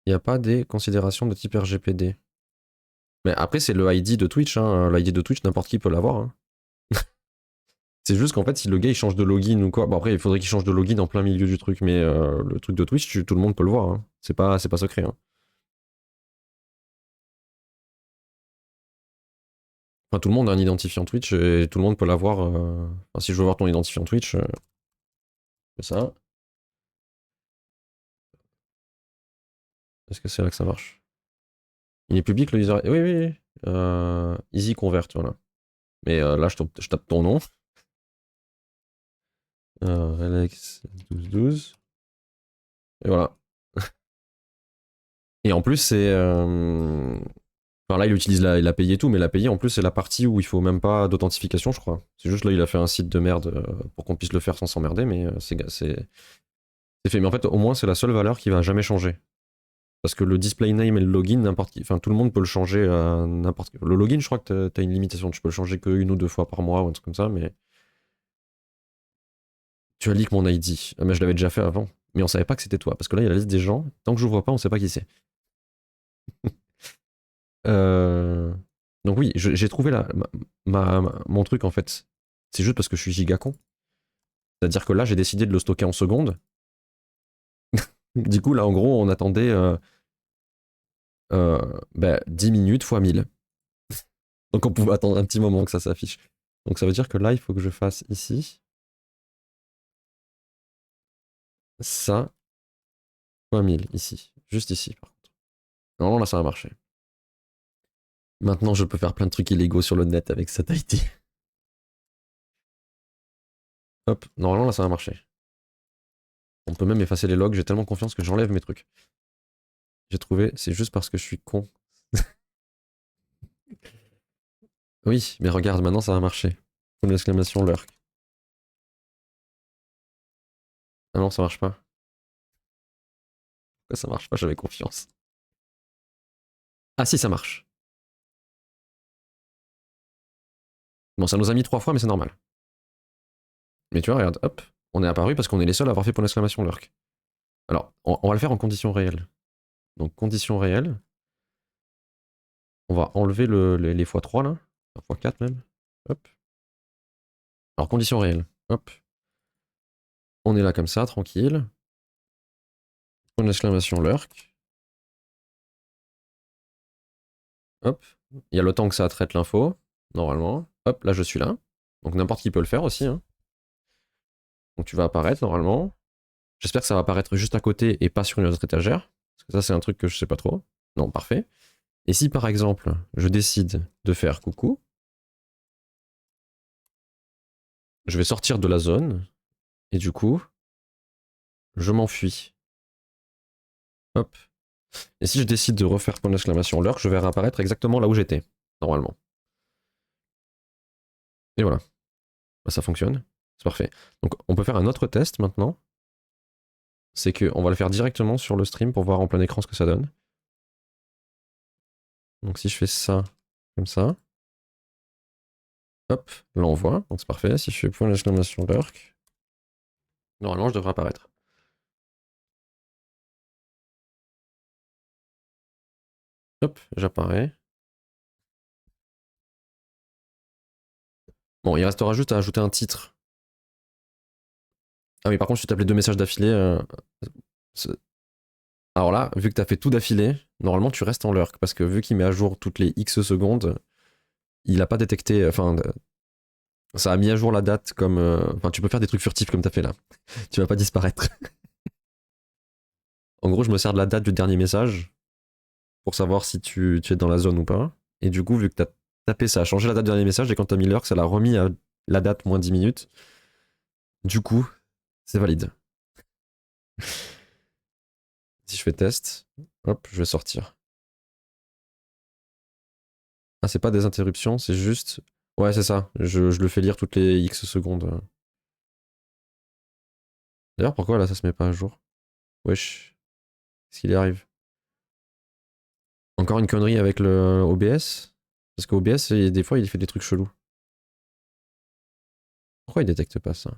il n'y a pas des considérations de type RGPD. Mais après, c'est le ID de Twitch. Hein. L'ID de Twitch, n'importe qui peut l'avoir. Hein. C'est juste qu'en fait, si le gars il change de login ou quoi. Bon, après, il faudrait qu'il change de login en plein milieu du truc. Mais le truc de Twitch, tout le monde peut le voir. Hein. C'est pas secret. Hein. Enfin, tout le monde a un identifiant Twitch et tout le monde peut l'avoir. Enfin, si je veux voir ton identifiant Twitch, c'est ça. Est-ce que c'est là que ça marche? Il est public le user. Oui, oui, oui. Easy convert, voilà. Mais là, je tape ton nom. Alex 1212. Et voilà. Et en plus, c'est. Enfin, là, il a payé tout, mais il a payé en plus, c'est la partie où il faut même pas d'authentification, je crois. C'est juste là, il a fait un site de merde pour qu'on puisse le faire sans s'emmerder, mais c'est fait. Mais en fait, au moins, c'est la seule valeur qui va jamais changer. Parce que le display name et le login, n'importe qui. Enfin, tout le monde peut le changer à n'importe qui. Le login, je crois que t'as une limitation. Tu peux le changer qu'une ou deux fois par mois ou un truc comme ça, mais. Tu as leak mon ID. Ah, mais je l'avais déjà fait avant. Mais on savait pas que c'était toi. Parce que là, il y a la liste des gens. Tant que je vois pas, on sait pas qui c'est. Euh, Donc oui, j'ai trouvé mon truc en fait. C'est juste parce que je suis giga con. C'est-à-dire que là, j'ai décidé de le stocker en secondes. Du coup, là, en gros, on attendait 10 minutes fois 1000. Donc on pouvait attendre un petit moment que ça s'affiche. Donc ça veut dire que là, il faut que je fasse ici ça fois 1000 ici. Juste ici, par contre. Normalement, là, ça va marcher. Maintenant, je peux faire plein de trucs illégaux sur le net avec cette IT. Hop, normalement, là, ça va marcher. On peut même effacer les logs, j'ai tellement confiance que j'enlève mes trucs. J'ai trouvé, c'est juste parce que je suis con. Oui, mais regarde, maintenant ça va marcher. Point d'exclamation lurk. Ah non, ça marche pas. Pourquoi ça marche pas? J'avais confiance. Ah si, ça marche. Bon, ça nous a mis 3 fois, mais c'est normal. Mais tu vois, regarde, hop, on est apparu parce qu'on est les seuls à avoir fait point d'exclamation lurk. Alors, on va le faire en conditions réelles. Donc, conditions réelles. On va enlever les x3 là. x4 même. Hop. Alors, conditions réelles. Hop. On est là comme ça, tranquille. Point d'exclamation lurk. Hop. Il y a le temps que ça traite l'info, normalement. Hop, là je suis là. Donc n'importe qui peut le faire aussi. Hein. Donc tu vas apparaître normalement. J'espère que ça va apparaître juste à côté et pas sur une autre étagère. Parce que ça c'est un truc que je sais pas trop. Non, parfait. Et si par exemple je décide de faire coucou, je vais sortir de la zone. Et du coup, je m'enfuis. Hop. Et si je décide de refaire point d'exclamation lurk, je vais réapparaître exactement là où j'étais, normalement. Et voilà. Bah, ça fonctionne. C'est parfait. Donc on peut faire un autre test maintenant. C'est qu'on va le faire directement sur le stream pour voir en plein écran ce que ça donne. Donc si je fais ça, comme ça. Hop, là on voit, donc c'est parfait. Si je fais point d'exclamation lurk, normalement je devrais apparaître. Hop, j'apparais. Bon, il restera juste à ajouter un titre. Ah oui, par contre, si tu tapes les deux messages d'affilée, alors là, vu que tu as fait tout d'affilée, normalement tu restes en lurk, parce que vu qu'il met à jour toutes les X secondes, il a pas détecté, enfin, ça a mis à jour la date comme, enfin, tu peux faire des trucs furtifs comme tu as fait là. Tu vas pas disparaître. En gros, je me sers de la date du dernier message pour savoir si tu es dans la zone ou pas. Et du coup, vu que tu as tapé, ça a changé la date du dernier message, et quand tu as mis lurk, ça l'a remis à la date moins 10 minutes. Du coup, c'est valide. Si je fais test, hop, je vais sortir. Ah, c'est pas des interruptions, c'est juste. Ouais, c'est ça. Je le fais lire toutes les X secondes. D'ailleurs, pourquoi là ça se met pas à jour? Wesh, qu'est-ce qu'il y arrive? Encore une connerie avec le OBS? Parce qu'OBS, des fois, il fait des trucs chelous. Pourquoi il détecte pas ça?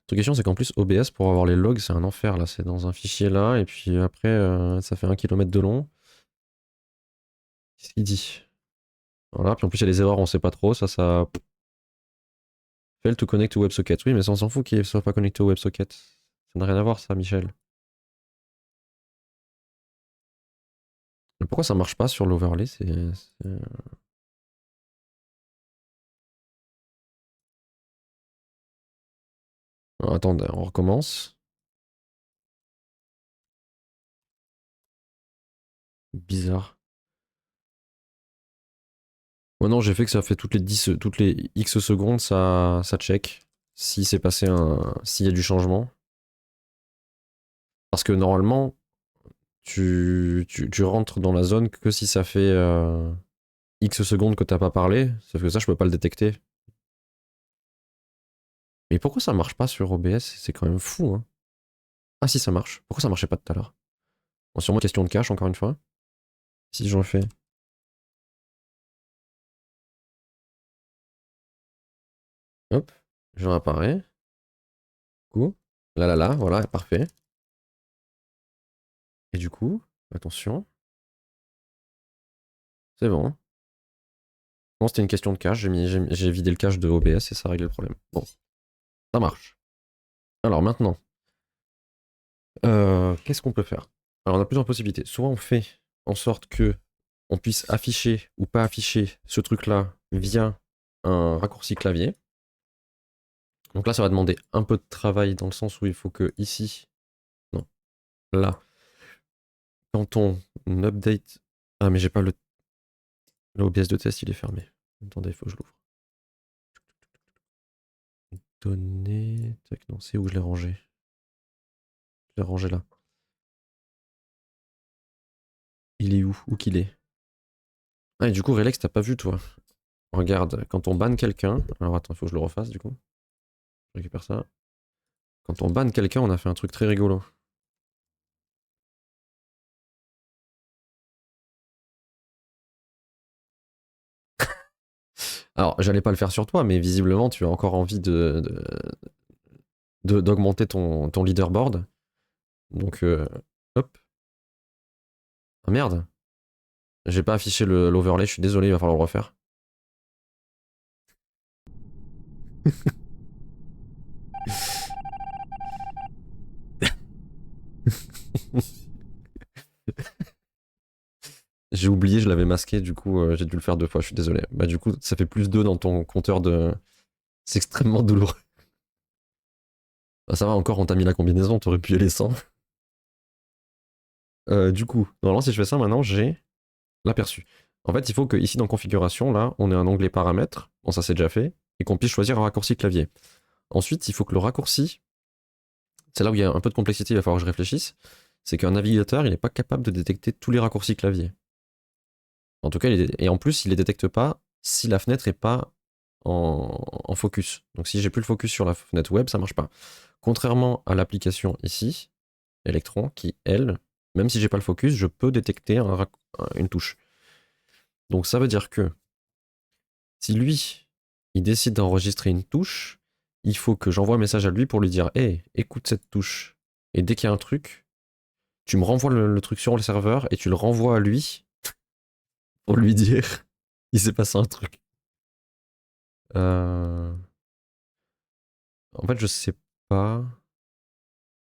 L'autre question, c'est qu'en plus, OBS, pour avoir les logs, c'est un enfer là. C'est dans un fichier là, et puis après, ça fait 1 km de long. Qu'est-ce qu'il dit? Voilà, puis en plus, il y a des erreurs, on sait pas trop. Ça. Fail to connect to WebSocket. Oui, mais ça, on s'en fout qu'il soit pas connecté au WebSocket. Ça n'a rien à voir, ça, Michel. Mais pourquoi ça marche pas sur l'overlay? Attendez, on recommence. Bizarre. Ouais, non, j'ai fait que ça fait toutes les X secondes, ça check si c'est passé s'il y a du changement. Parce que normalement, tu rentres dans la zone que si ça fait X secondes que t'as pas parlé, sauf que ça, je peux pas le détecter. Mais pourquoi ça marche pas sur OBS? C'est quand même fou, hein. Ah si, ça marche. Pourquoi ça marchait pas tout à l'heure? Bon, sûrement question de cache, encore une fois. Si j'en fais. Hop, je réapparais. Coup. Là, voilà, parfait. Et du coup, attention, c'est bon. Bon, c'était une question de cache, j'ai vidé le cache de OBS et ça a réglé le problème. Bon, ça marche. Alors maintenant, qu'est-ce qu'on peut faire? Alors on a plusieurs possibilités. Soit on fait en sorte que on puisse afficher ou pas afficher ce truc-là via un raccourci clavier. Donc là, ça va demander un peu de travail dans le sens où il faut que ici, non, là, quand on update... Ah mais j'ai pas le OBS de test, il est fermé. Attendez, il faut que je l'ouvre. Données... Tac, non, c'est où je l'ai rangé? Je l'ai rangé là. Il est où? Où qu'il est? Ah, et du coup, Relax, t'as pas vu, toi. Regarde, quand on banne quelqu'un... Alors attends, il faut que je le refasse, du coup. Je récupère ça. Quand on banne quelqu'un, on a fait un truc très rigolo. Alors, j'allais pas le faire sur toi, mais visiblement, tu as encore envie d'augmenter ton leaderboard. Donc, hop. Ah merde. J'ai pas affiché l'overlay, je suis désolé, il va falloir le refaire. J'ai oublié, je l'avais masqué, du coup, j'ai dû le faire 2 fois, je suis désolé. Bah, du coup, ça fait plus 2 dans ton compteur de. C'est extrêmement douloureux. Bah, ça va encore, on t'a mis la combinaison, t'aurais pu y aller sans. Du coup, normalement, si je fais ça maintenant, j'ai l'aperçu. En fait, il faut que ici dans configuration, là, on ait un onglet paramètres. Bon, ça c'est déjà fait. Et qu'on puisse choisir un raccourci clavier. Ensuite, il faut que le raccourci, c'est là où il y a un peu de complexité, il va falloir que je réfléchisse, c'est qu'un navigateur, il n'est pas capable de détecter tous les raccourcis clavier. En tout cas, et en plus, il les détecte pas si la fenêtre est pas en focus. Donc si j'ai plus le focus sur la fenêtre web, ça marche pas. Contrairement à l'application ici, Electron, qui, elle, même si j'ai pas le focus, je peux détecter une touche. Donc ça veut dire que Si lui, il décide d'enregistrer une touche, il faut que j'envoie un message à lui pour lui dire hey, écoute cette touche. Et dès qu'il y a un truc, tu me renvoies le truc sur le serveur et tu le renvoies à lui pour lui dire il s'est passé un truc. Euh... En fait, je sais pas.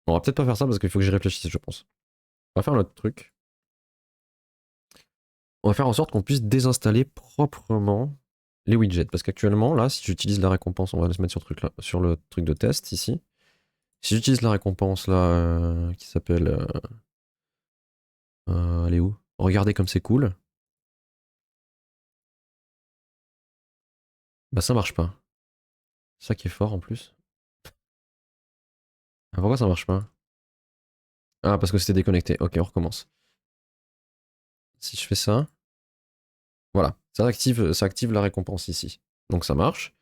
On va peut-être pas faire ça parce qu'il faut que j'y réfléchisse, je pense. On va faire un autre truc. On va faire en sorte qu'on puisse désinstaller proprement les widgets. Parce qu'actuellement, là, si j'utilise la récompense, on va se mettre sur, truc là, sur le truc de test ici. Si j'utilise la récompense là, qui s'appelle. Elle est où? Regardez comme c'est cool. Bah, ça marche pas. C'est ça qui est fort en plus. Ah, pourquoi ça marche pas? Ah, parce que c'était déconnecté. Ok, on recommence. Si je fais ça, voilà. Ça active la récompense ici. Donc ça marche.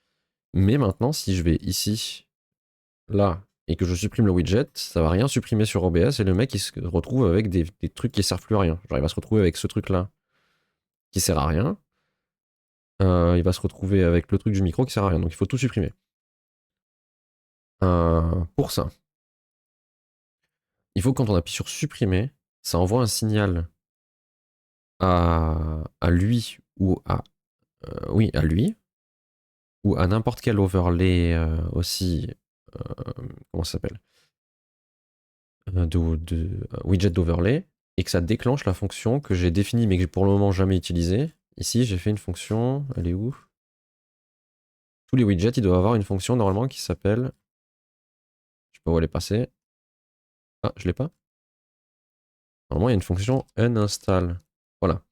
Mais maintenant, si je vais ici, là, et que je supprime le widget, ça va rien supprimer sur OBS et le mec il se retrouve avec des trucs qui servent plus à rien. Genre il va se retrouver avec ce truc là qui sert à rien. Il va se retrouver avec le truc du micro qui sert à rien. Donc il faut tout supprimer. Pour ça, il faut que quand on appuie sur supprimer, ça envoie un signal à lui ou à oui à lui ou à n'importe quel overlay aussi comment ça s'appelle widget d'overlay et que ça déclenche la fonction que j'ai définie mais que j'ai pour le moment jamais utilisée. Ici, j'ai fait une fonction, elle est où? Tous les widgets, ils doivent avoir une fonction normalement qui s'appelle, je sais pas où elle est passée. Ah, je l'ai pas. Normalement, il y a une fonction uninstall. Voilà,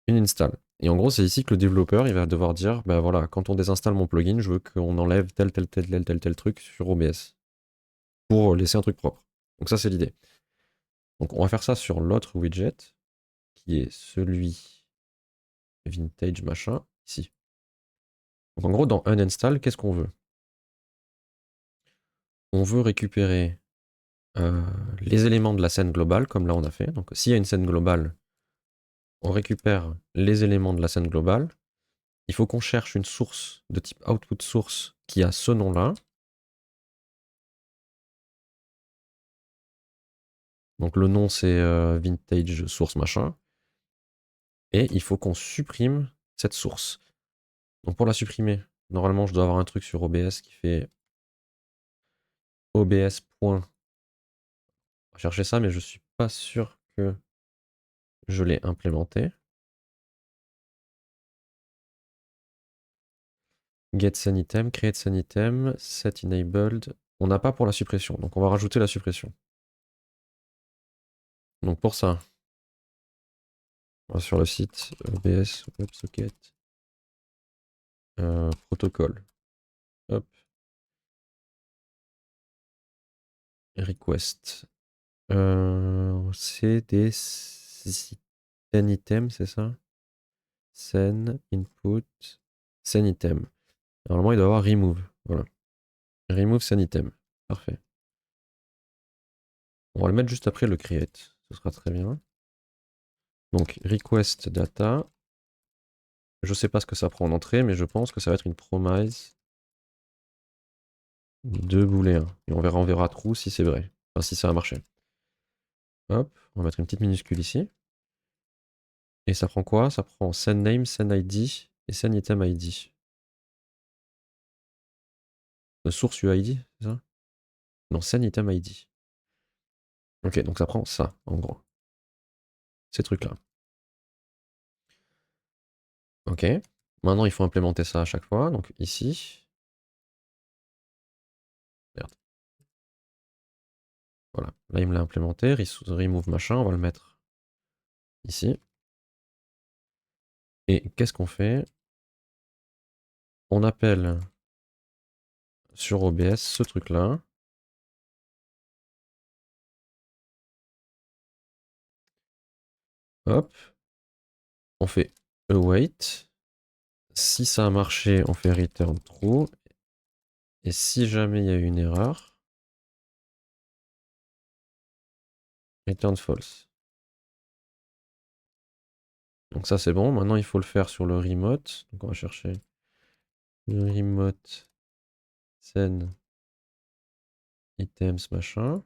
une install. Et en gros, c'est ici que le développeur, il va devoir dire, bah voilà, quand on désinstalle mon plugin, je veux qu'on enlève tel truc sur OBS pour laisser un truc propre. Donc ça, c'est l'idée. Donc on va faire ça sur l'autre widget, qui est celui vintage machin, ici. Donc en gros, dans uninstall, qu'est-ce qu'on veut? On veut récupérer les éléments de la scène globale, comme là on a fait. Donc s'il y a une scène globale, on récupère les éléments de la scène globale. Il faut qu'on cherche une source de type output source qui a ce nom-là. Donc le nom c'est vintage source machin. Et il faut qu'on supprime cette source. Donc pour la supprimer, normalement je dois avoir un truc sur OBS qui fait OBS. On va chercher ça, mais je suis pas sûr que je l'ai implémenté. Get sun item, create sun item, set enabled. On n'a pas pour la suppression, donc on va rajouter la suppression. Donc pour ça, on va sur le site OBS WebSocket protocole. Hop. Request. C'est des scene item, c'est ça? Scene, input, scene item. Normalement, il doit y avoir remove. Voilà. Remove scene item. Parfait. On va le mettre juste après le create. Ce sera très bien. Donc, request data. Je sais pas ce que ça prend en entrée, mais je pense que ça va être une promise de booléen. Et on verra true si c'est vrai. Enfin, si ça a marché. Hop, on va mettre une petite minuscule ici. Et ça prend quoi? Ça prend send name, send ID et send item ID. Source UID, c'est ça? Non, send item ID. Ok, donc ça prend ça, en gros. Ces trucs-là. Ok. Maintenant, il faut implémenter ça à chaque fois. Donc ici. Merde. Voilà. Là, il me l'a implémenté. Remove machin, on va le mettre ici. Et qu'est-ce qu'on fait? On appelle sur OBS ce truc-là. Hop. On fait await. Si ça a marché, on fait return true. Et si jamais il y a une erreur, return false. Donc ça c'est bon, maintenant il faut le faire sur le remote. Donc on va chercher le remote scène items machin.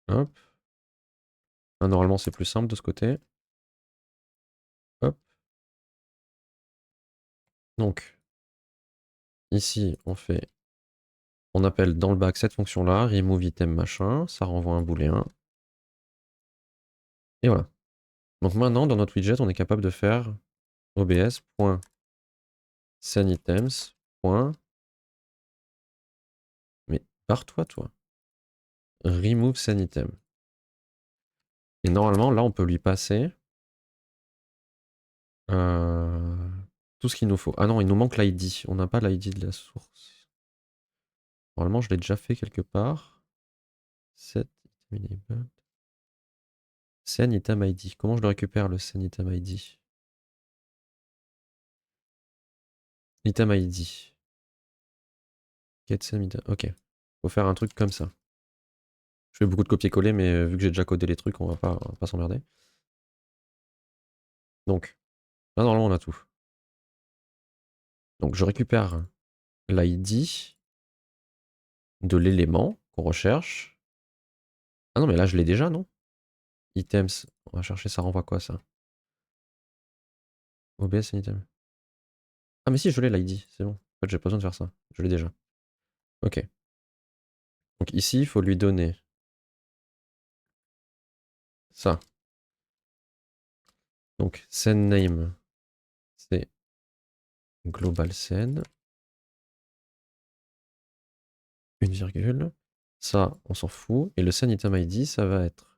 Hop. Ah, normalement c'est plus simple de ce côté. Hop. Donc ici on appelle dans le back cette fonction là, remove item machin, ça renvoie un booléen. Et voilà. Donc maintenant dans notre widget on est capable de faire obs.sendItems. Mais barre-toi toi. Remove sendItem. Et normalement là on peut lui passer tout ce qu'il nous faut. Ah non, il nous manque l'ID. On n'a pas l'ID de la source. Normalement, je l'ai déjà fait quelque part. Set item enable. Send item ID. Comment je le récupère le send item ID? Item ID. Get send item. Ok. Faut faire un truc comme ça. Je fais beaucoup de copier-coller, mais vu que j'ai déjà codé les trucs, on va pas s'emmerder. Donc, là, normalement, on a tout. Donc, je récupère l'ID de l'élément qu'on recherche. Ah non, mais là, je l'ai déjà, non? Items. On va chercher, ça renvoie quoi, ça? OBS item. Ah mais si, je l'ai l'ID, c'est bon. En fait, j'ai pas besoin de faire ça. Je l'ai déjà. Ok. Donc ici, il faut lui donner ça. Donc scene name, c'est global scene. Une virgule. Ça, on s'en fout. Et le scene item ID, ça va être...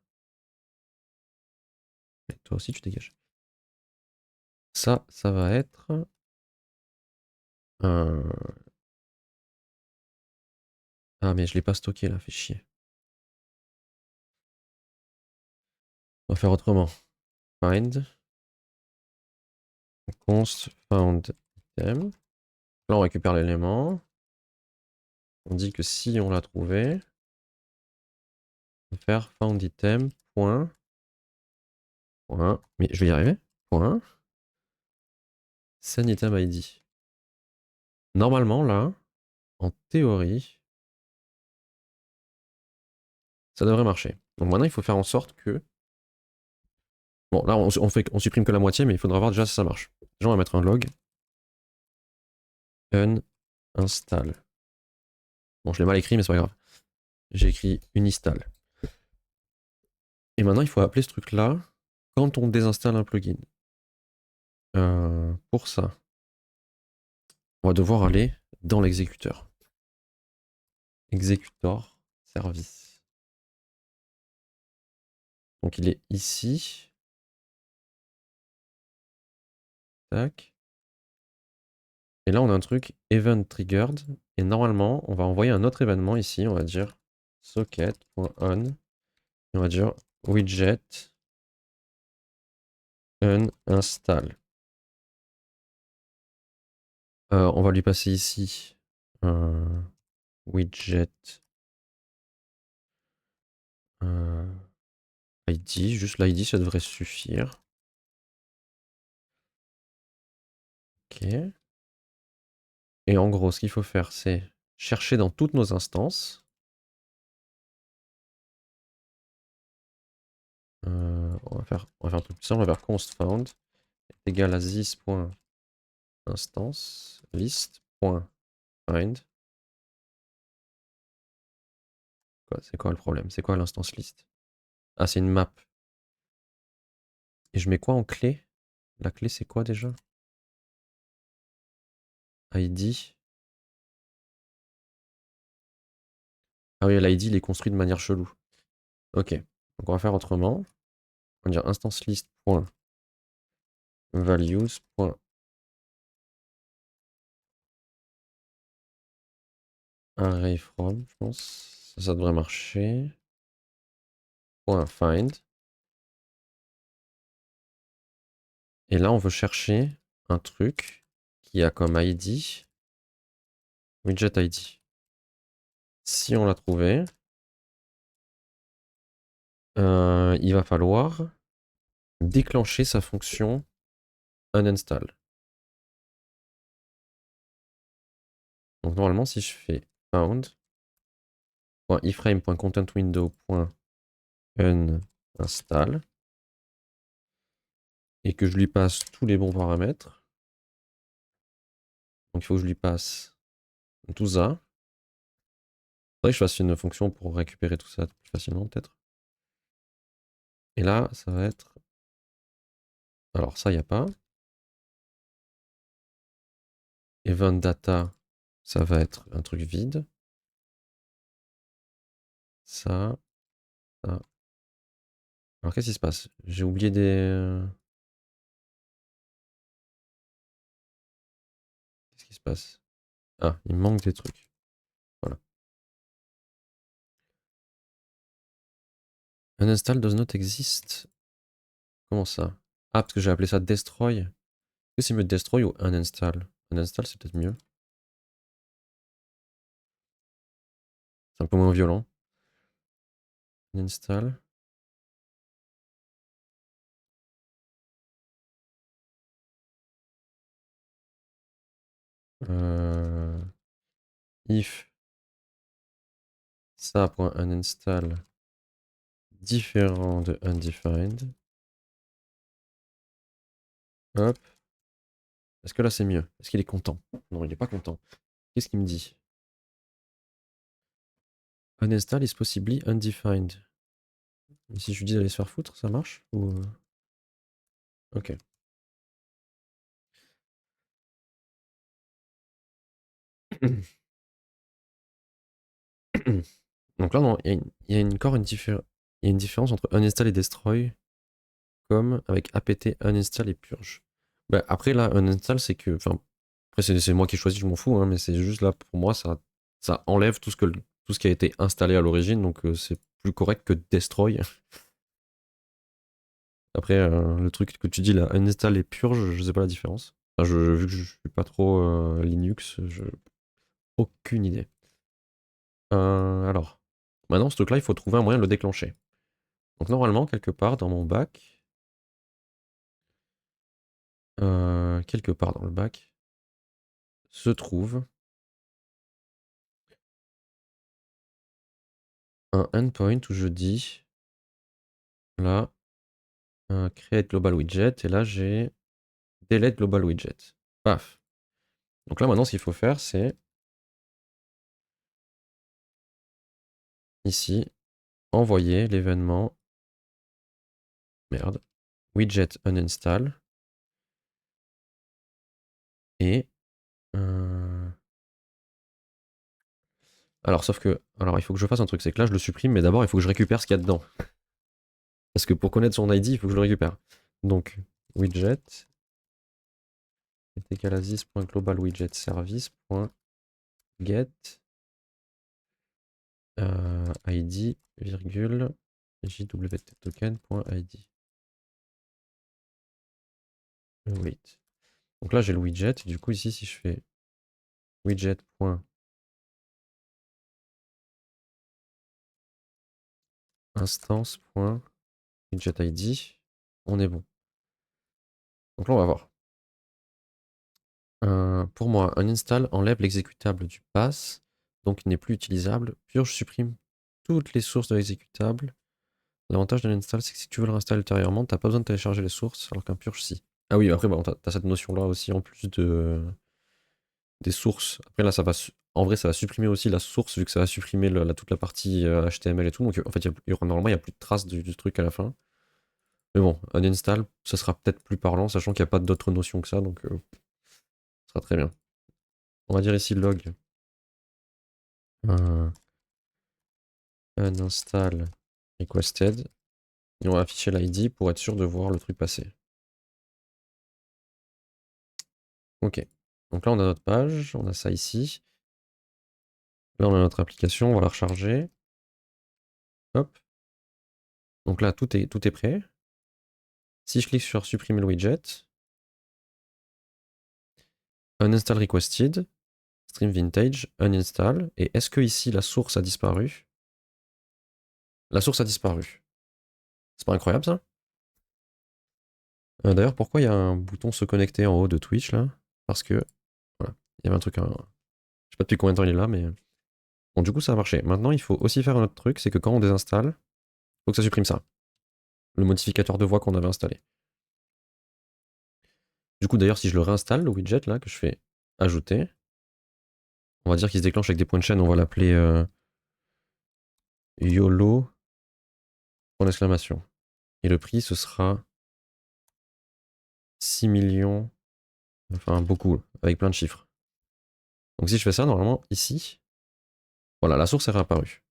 Et toi aussi, tu dégages. Ça va être... un... Ah mais je l'ai pas stocké là, fait chier. On va faire autrement. Find. Const found item. Là, on récupère l'élément. On dit que si on l'a trouvé, on va faire found item. Point. Point. Mais je vais y arriver. Point. Send item ID. Normalement, là, en théorie, ça devrait marcher. Donc maintenant, il faut faire en sorte que... Bon, là, on supprime que la moitié, mais il faudra voir déjà si ça marche. Déjà, on va mettre un log. Uninstall. Bon, je l'ai mal écrit, mais c'est pas grave. J'ai écrit uninstall. Et maintenant, il faut appeler ce truc-là quand on désinstalle un plugin. Pour ça, on va devoir aller dans l'exécuteur. Executor service. Donc il est ici. Tac. Et là, on a un truc event triggered. Et normalement, on va envoyer un autre événement ici. On va dire socket.on. Et on va dire widget uninstall. On va lui passer ici un widget ID. Juste l'ID, ça devrait suffire. Ok. Et en gros, ce qu'il faut faire, c'est chercher dans toutes nos instances. On va faire un truc plus simple. On va faire const found est égal à this.instance list.find. C'est quoi le problème? C'est quoi l'instance list? Ah, c'est une map. Et je mets quoi en clé? La clé, c'est quoi déjà? ID. Ah oui, l'ID, il est construit de manière chelou. Ok. Donc on va faire autrement. On va dire instance list.values.array from, je pense. Ça devrait marcher. .find. Et là, on veut chercher un truc qui a comme ID widget ID. Si on l'a trouvé, il va falloir déclencher sa fonction uninstall. Donc normalement, si je fais found.iframe.contentWindow.uninstall et que je lui passe tous les bons paramètres, donc il faut que je lui passe tout ça. Faudrait que je fasse une fonction pour récupérer tout ça plus facilement peut-être. Et là, ça va être... Alors ça, il n'y a pas. Event data, ça va être un truc vide. Ça. Alors qu'est-ce qui se passe? J'ai oublié des... Qu'est-ce qui se passe? Ah, il me manque des trucs. Voilà. Uninstall does not exist. Comment ça? Ah, parce que j'ai appelé ça destroy. Est-ce que c'est mieux destroy ou uninstall? Uninstall, c'est peut-être mieux. C'est un peu moins violent. Uninstall. If ça.uninstall différent de undefined. Hop. Est-ce que là c'est mieux? Est-ce qu'il est content? Non, il est pas content. Qu'est-ce qu'il me dit? Uninstall is possibly undefined. Et si je lui dis d'aller se faire foutre, ça marche? Ou... Ok. Donc là, non, il y a encore une différence entre uninstall et destroy, comme avec apt uninstall et purge. Bah, après, là, uninstall, c'est que. Enfin, après, c'est moi qui choisis, je m'en fous, hein, mais c'est juste là, pour moi, ça enlève tout ce qui a été installé à l'origine, donc c'est plus correct que destroy. Après, le truc que tu dis là, uninstall et purge, je sais pas la différence. Enfin, vu que je suis pas trop Linux, aucune idée. Alors, maintenant, ce truc-là, il faut trouver un moyen de le déclencher. Donc normalement, quelque part dans mon bac, quelque part dans le bac, se trouve un endpoint où je dis, là, create global widget, et là j'ai delete global widget. Paf. Donc là maintenant, ce qu'il faut faire, c'est ici, envoyer l'événement, merde, widget uninstall, et... alors, sauf que, alors il faut que je fasse un truc, c'est que là je le supprime, mais d'abord il faut que je récupère ce qu'il y a dedans. Parce que pour connaître son ID, il faut que je le récupère. Donc, widget est égal à this.globalWidgetService.get ID, virgule, jwttoken.id. Wait. Donc là, j'ai le widget. Du coup, ici, si je fais widget.instance.widgetID, on est bon. Donc là, on va voir. Pour moi, un install enlève l'exécutable du pass, donc il n'est plus utilisable. Purge supprime toutes les sources de l'exécutable. L'avantage d'un install, c'est que si tu veux le réinstaller ultérieurement, t'as pas besoin de télécharger les sources, alors qu'un purge, si. Ah oui, après, bon, t'as cette notion-là aussi, en plus des sources. Après, là, en vrai, ça va supprimer aussi la source, vu que ça va supprimer toute la partie HTML et tout. Donc, en fait, normalement, il n'y a plus de traces du truc à la fin. Mais bon, un install, ça sera peut-être plus parlant, sachant qu'il n'y a pas d'autres notions que ça, donc ça sera très bien. On va dire ici log uninstall requested. Et on va afficher l'ID pour être sûr de voir le truc passer. Ok. Donc là, on a notre page, on a ça ici. Là, on a notre application, on va la recharger. Hop. Donc là, tout est prêt. Si je clique sur supprimer le widget, uninstall requested, stream vintage, uninstall. Et est-ce que ici, la source a disparu? La source a disparu. C'est pas incroyable ça? D'ailleurs, pourquoi il y a un bouton se connecter en haut de Twitch là? Parce que, voilà, il y avait un truc, je sais pas depuis combien de temps il est là, mais... Bon, du coup, ça a marché. Maintenant, il faut aussi faire un autre truc, c'est que quand on désinstalle, il faut que ça supprime ça. Le modificateur de voix qu'on avait installé. Du coup, d'ailleurs, si je le réinstalle, le widget là, que je fais ajouter, on va dire qu'il se déclenche avec des points de chaîne, on va l'appeler YOLO, point d'exclamation. Et le prix, ce sera 6 millions, enfin beaucoup, avec plein de chiffres. Donc si je fais ça, normalement, ici, voilà, la source est réapparue.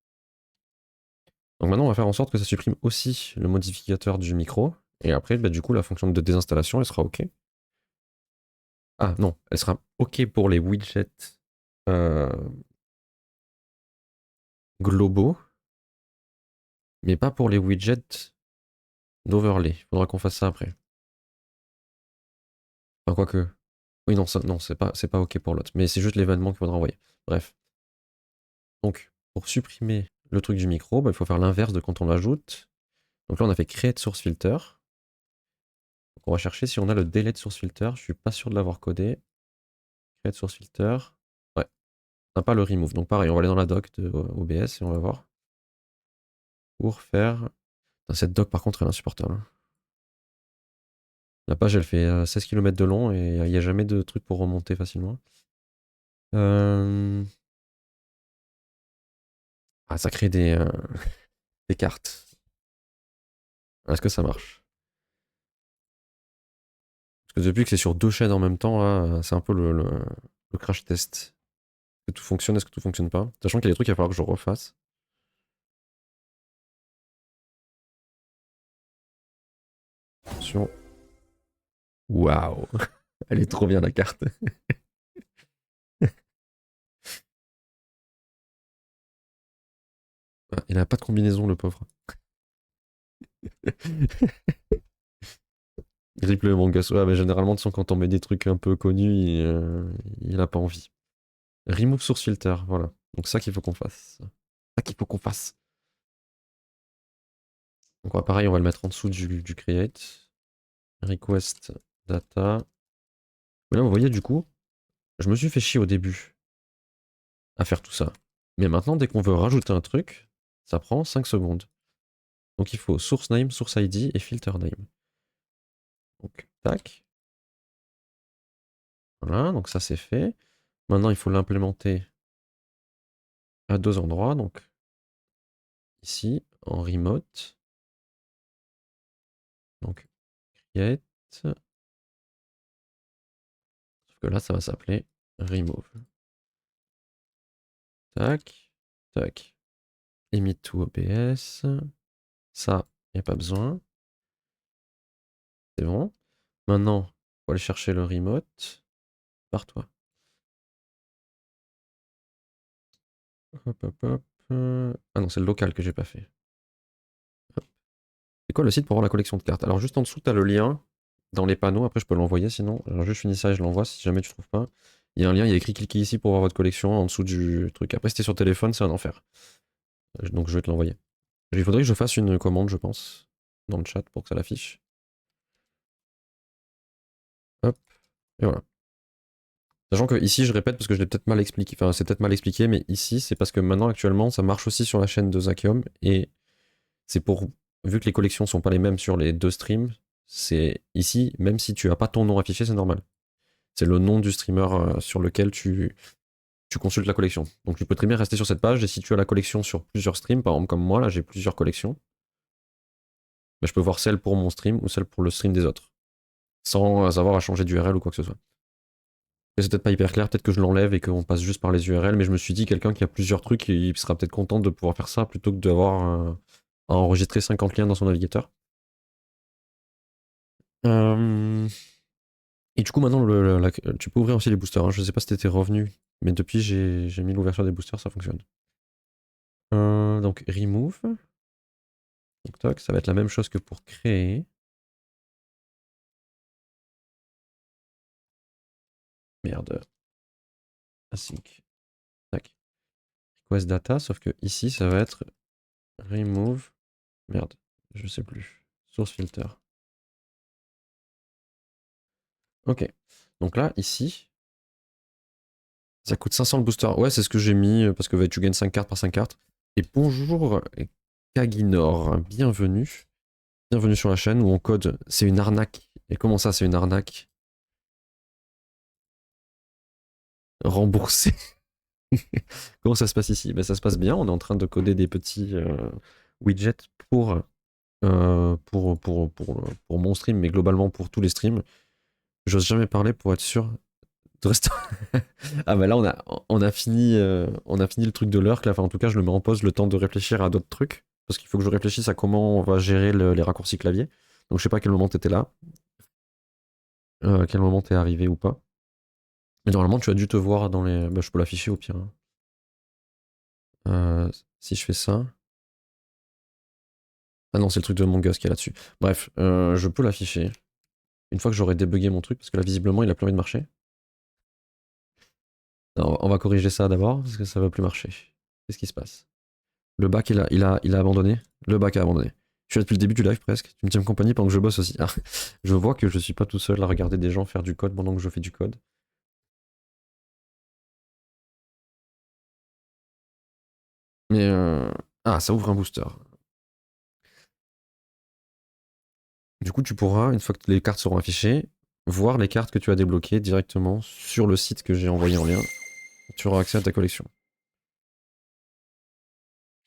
Donc maintenant, on va faire en sorte que ça supprime aussi le modificateur du micro. Et après, bah, du coup, la fonction de désinstallation, elle sera OK. Ah non, elle sera OK pour les widgets euh, globaux, mais pas pour les widgets d'overlay. Il faudra qu'on fasse ça après. Enfin, quoique. Oui, non, ça, non, c'est pas OK pour l'autre. Mais c'est juste l'événement qu'il faudra envoyer. Bref. Donc, pour supprimer le truc du micro, bah, il faut faire l'inverse de quand on l'ajoute. Donc là, on a fait create source filter. Donc on va chercher si on a le délai de source filter. Je suis pas sûr de l'avoir codé. Create source filter. Ouais. On n'a pas le remove. Donc pareil, on va aller dans la doc de OBS et on va voir. Pour faire... Putain, cette doc, par contre, elle est insupportable. La page, elle fait 16 km de long et il n'y a jamais de truc pour remonter facilement. Ah, ça crée des cartes. Est-ce que ça marche? Parce que depuis que c'est sur deux chaînes en même temps, là, c'est un peu le crash test. Est-ce que tout fonctionne, est-ce que tout fonctionne pas? Sachant qu'il y a des trucs qu'il va falloir que je refasse. Attention. Waouh! Elle est trop bien la carte. Ah, il a pas de combinaison, le pauvre. Rip le manga. Ouais, mais généralement, de toute façon, quand on met des trucs un peu connus, il a pas envie. Remove source filter, voilà. Donc ça qu'il faut qu'on fasse. Ça qu'il faut qu'on fasse. Donc pareil, on va le mettre en dessous du create. Request data. Mais là, vous voyez, du coup, je me suis fait chier au début à faire tout ça. Mais maintenant, dès qu'on veut rajouter un truc, ça prend 5 secondes. Donc il faut source name, source ID et filter name. Donc, tac. Voilà, donc ça c'est fait. Maintenant, il faut l'implémenter à deux endroits. Donc ici, en remote. Donc, create. Sauf que là, ça va s'appeler remove. Tac, tac. Emit to OBS. Ça, il n'y a pas besoin. C'est bon. Maintenant, faut aller chercher le remote. Par toi. Hop, hop, hop. Ah non, c'est le local que j'ai pas fait. Hop. C'est quoi le site pour voir la collection de cartes? Alors juste en dessous, tu as le lien dans les panneaux. Après, je peux l'envoyer sinon. Alors juste je finis ça et je l'envoie si jamais tu trouves pas. Il y a un lien, il y a écrit cliquez ici pour voir votre collection en dessous du truc. Après, si t'es sur téléphone, c'est un enfer. Donc je vais te l'envoyer. Il faudrait que je fasse une commande, je pense, dans le chat pour que ça l'affiche. Hop, et voilà. Sachant que ici, je répète parce que je l'ai peut-être mal expliqué. Enfin, c'est peut-être mal expliqué, mais ici, c'est parce que maintenant, actuellement, ça marche aussi sur la chaîne de Zakium. Et c'est pour. Vu que les collections sont pas les mêmes sur les deux streams, c'est ici, même si tu as pas ton nom affiché, c'est normal. C'est le nom du streamer sur lequel tu consultes la collection. Donc tu peux très bien rester sur cette page. Et si tu as la collection sur plusieurs streams, par exemple comme moi, là, j'ai plusieurs collections, ben, je peux voir celle pour mon stream ou celle pour le stream des autres. Sans avoir à changer d'URL ou quoi que ce soit. C'est peut-être pas hyper clair, peut-être que je l'enlève et qu'on passe juste par les URL, mais je me suis dit, quelqu'un qui a plusieurs trucs, il sera peut-être content de pouvoir faire ça plutôt que d'avoir à enregistrer 50 liens dans son navigateur. Et du coup, maintenant, tu peux ouvrir aussi les boosters. Hein. Je sais pas si t'étais revenu, mais depuis, j'ai mis l'ouverture des boosters, ça fonctionne. Donc, remove. Donc, toc, ça va être la même chose que pour créer. Merde. Async. Tac. Request data, sauf que ici, ça va être remove. Merde, je sais plus. Source filter. Ok. Donc là, ici, ça coûte 500 le booster. Ouais, c'est ce que j'ai mis parce que tu gagnes 5 cartes par 5 cartes. Et bonjour Kaginor, bienvenue. Bienvenue sur la chaîne où on code c'est une arnaque. Et comment ça, c'est une arnaque? Remboursé. Comment ça se passe ici? Ben, ça se passe bien, on est en train de coder des petits widgets pour mon stream, mais globalement pour tous les streams. J'ose jamais parler pour être sûr de rester. Ah bah là on a fini le truc de l'heure, enfin en tout cas je le mets en pause le temps de réfléchir à d'autres trucs, parce qu'il faut que je réfléchisse à comment on va gérer les raccourcis clavier. Donc je sais pas à quel moment t'étais là, à quel moment t'es arrivé ou pas. Mais normalement tu as dû te voir dans les... Bah je peux l'afficher au pire. Si je fais ça... Ah non c'est le truc de mon gosse qui est là-dessus. Bref, je peux l'afficher. Une fois que j'aurai débugué mon truc, parce que là visiblement il a plus envie de marcher. Non, on va corriger ça d'abord, parce que ça va plus marcher. Qu'est-ce qui se passe? Le bac, il a abandonné. Le bac a abandonné. Je suis là depuis le début du live presque. Tu me tiens compagnie pendant que je bosse aussi. Ah, je vois que je suis pas tout seul à regarder des gens faire du code pendant que je fais du code. Mais ah, ça ouvre un booster. Du coup, tu pourras, une fois que les cartes seront affichées, voir les cartes que tu as débloquées directement sur le site que j'ai envoyé en lien. Tu auras accès à ta collection.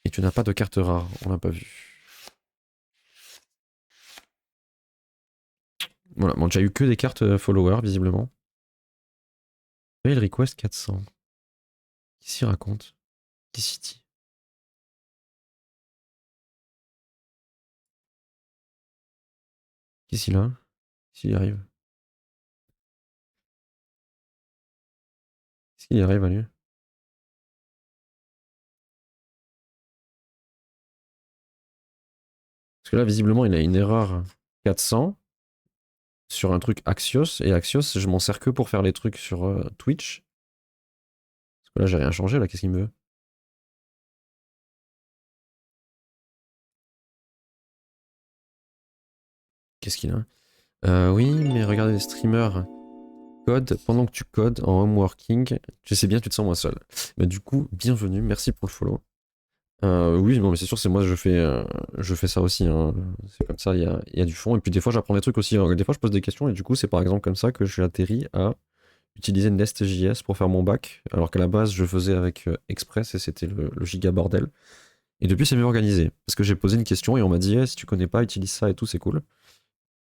Et tu n'as pas de cartes rares, on l'a pas vu. Voilà, bon, tu as eu que des cartes followers, visiblement. Mail request 400. Qui s'y raconte? Qui s'y dit? Qui s'y là? S'il y arrive? S'il y arrive à lui? Parce que là, visiblement, il a une erreur 400 sur un truc Axios. Et Axios, je m'en sers que pour faire les trucs sur Twitch. Parce que là, j'ai rien changé. Là, qu'est-ce qu'il me veut? Qu'est-ce qu'il a? Oui, mais regardez les streamers code pendant que tu codes en home working. Je sais bien, tu te sens moins seul. Bah, du coup, bienvenue. Merci pour le follow. Oui, bon, mais c'est sûr, c'est moi, je fais ça aussi. Hein. C'est comme ça, il y a du fond. Et puis des fois, j'apprends des trucs aussi. Hein. Des fois, je pose des questions et du coup, c'est par exemple comme ça que je suis atterri à utiliser Nest.js pour faire mon bac, alors qu'à la base, je faisais avec Express et c'était le giga bordel. Et depuis, c'est mieux organisé. Parce que j'ai posé une question et on m'a dit, si tu connais pas, utilise ça et tout, c'est cool.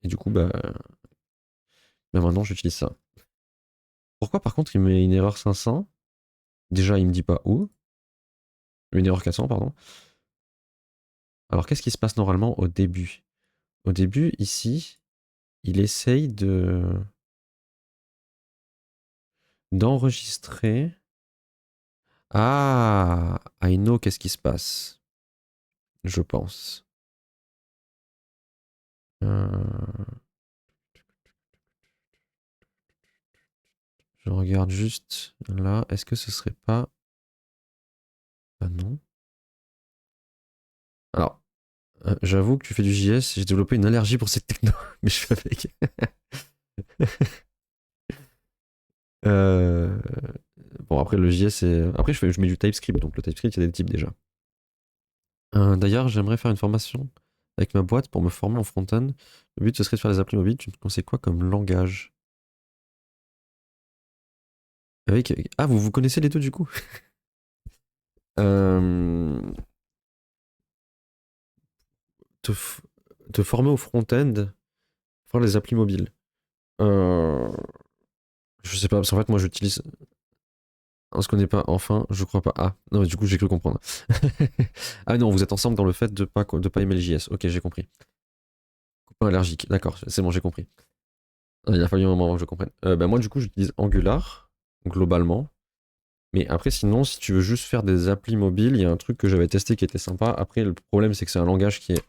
Et du coup, bah maintenant, j'utilise ça. Pourquoi, par contre, il met une erreur 500? Déjà, il me dit pas où. Une erreur 400, pardon. Alors, qu'est-ce qui se passe normalement au début? Au début, ici, il essaye d'enregistrer. Ah, I know qu'est-ce qui se passe. Je pense. Euh, Je regarde juste là. Est-ce que ce serait pas... Ah non. Alors, j'avoue que tu fais du JS, j'ai développé une allergie pour cette techno, mais je fais avec. Euh, Bon, après, le JS, c'est... Après, je mets du TypeScript, donc le TypeScript, il y a des types déjà. D'ailleurs, j'aimerais faire une formation avec ma boîte pour me former en front-end. Le but, ce serait de faire des applis mobiles. Tu me conseilles quoi comme langage? Avec... Ah, vous connaissez les deux du coup? Euh, te, f- Te former au front-end, faire des applis mobiles. Euh, Je sais pas, parce qu'en fait, moi, j'utilise... On se connaît pas, enfin, je crois pas. Ah, non, mais du coup, j'ai cru comprendre. Ah non, vous êtes ensemble dans le fait de pas aimer le JS. Ok, j'ai compris. Copain allergique, d'accord, c'est bon, j'ai compris. Ah, il a fallu un moment avant que je comprenne. Bah, moi, du coup, j'utilise Angular, globalement. Mais après, sinon, si tu veux juste faire des applis mobiles, il y a un truc que j'avais testé qui était sympa. Après, le problème, c'est que c'est un langage qui est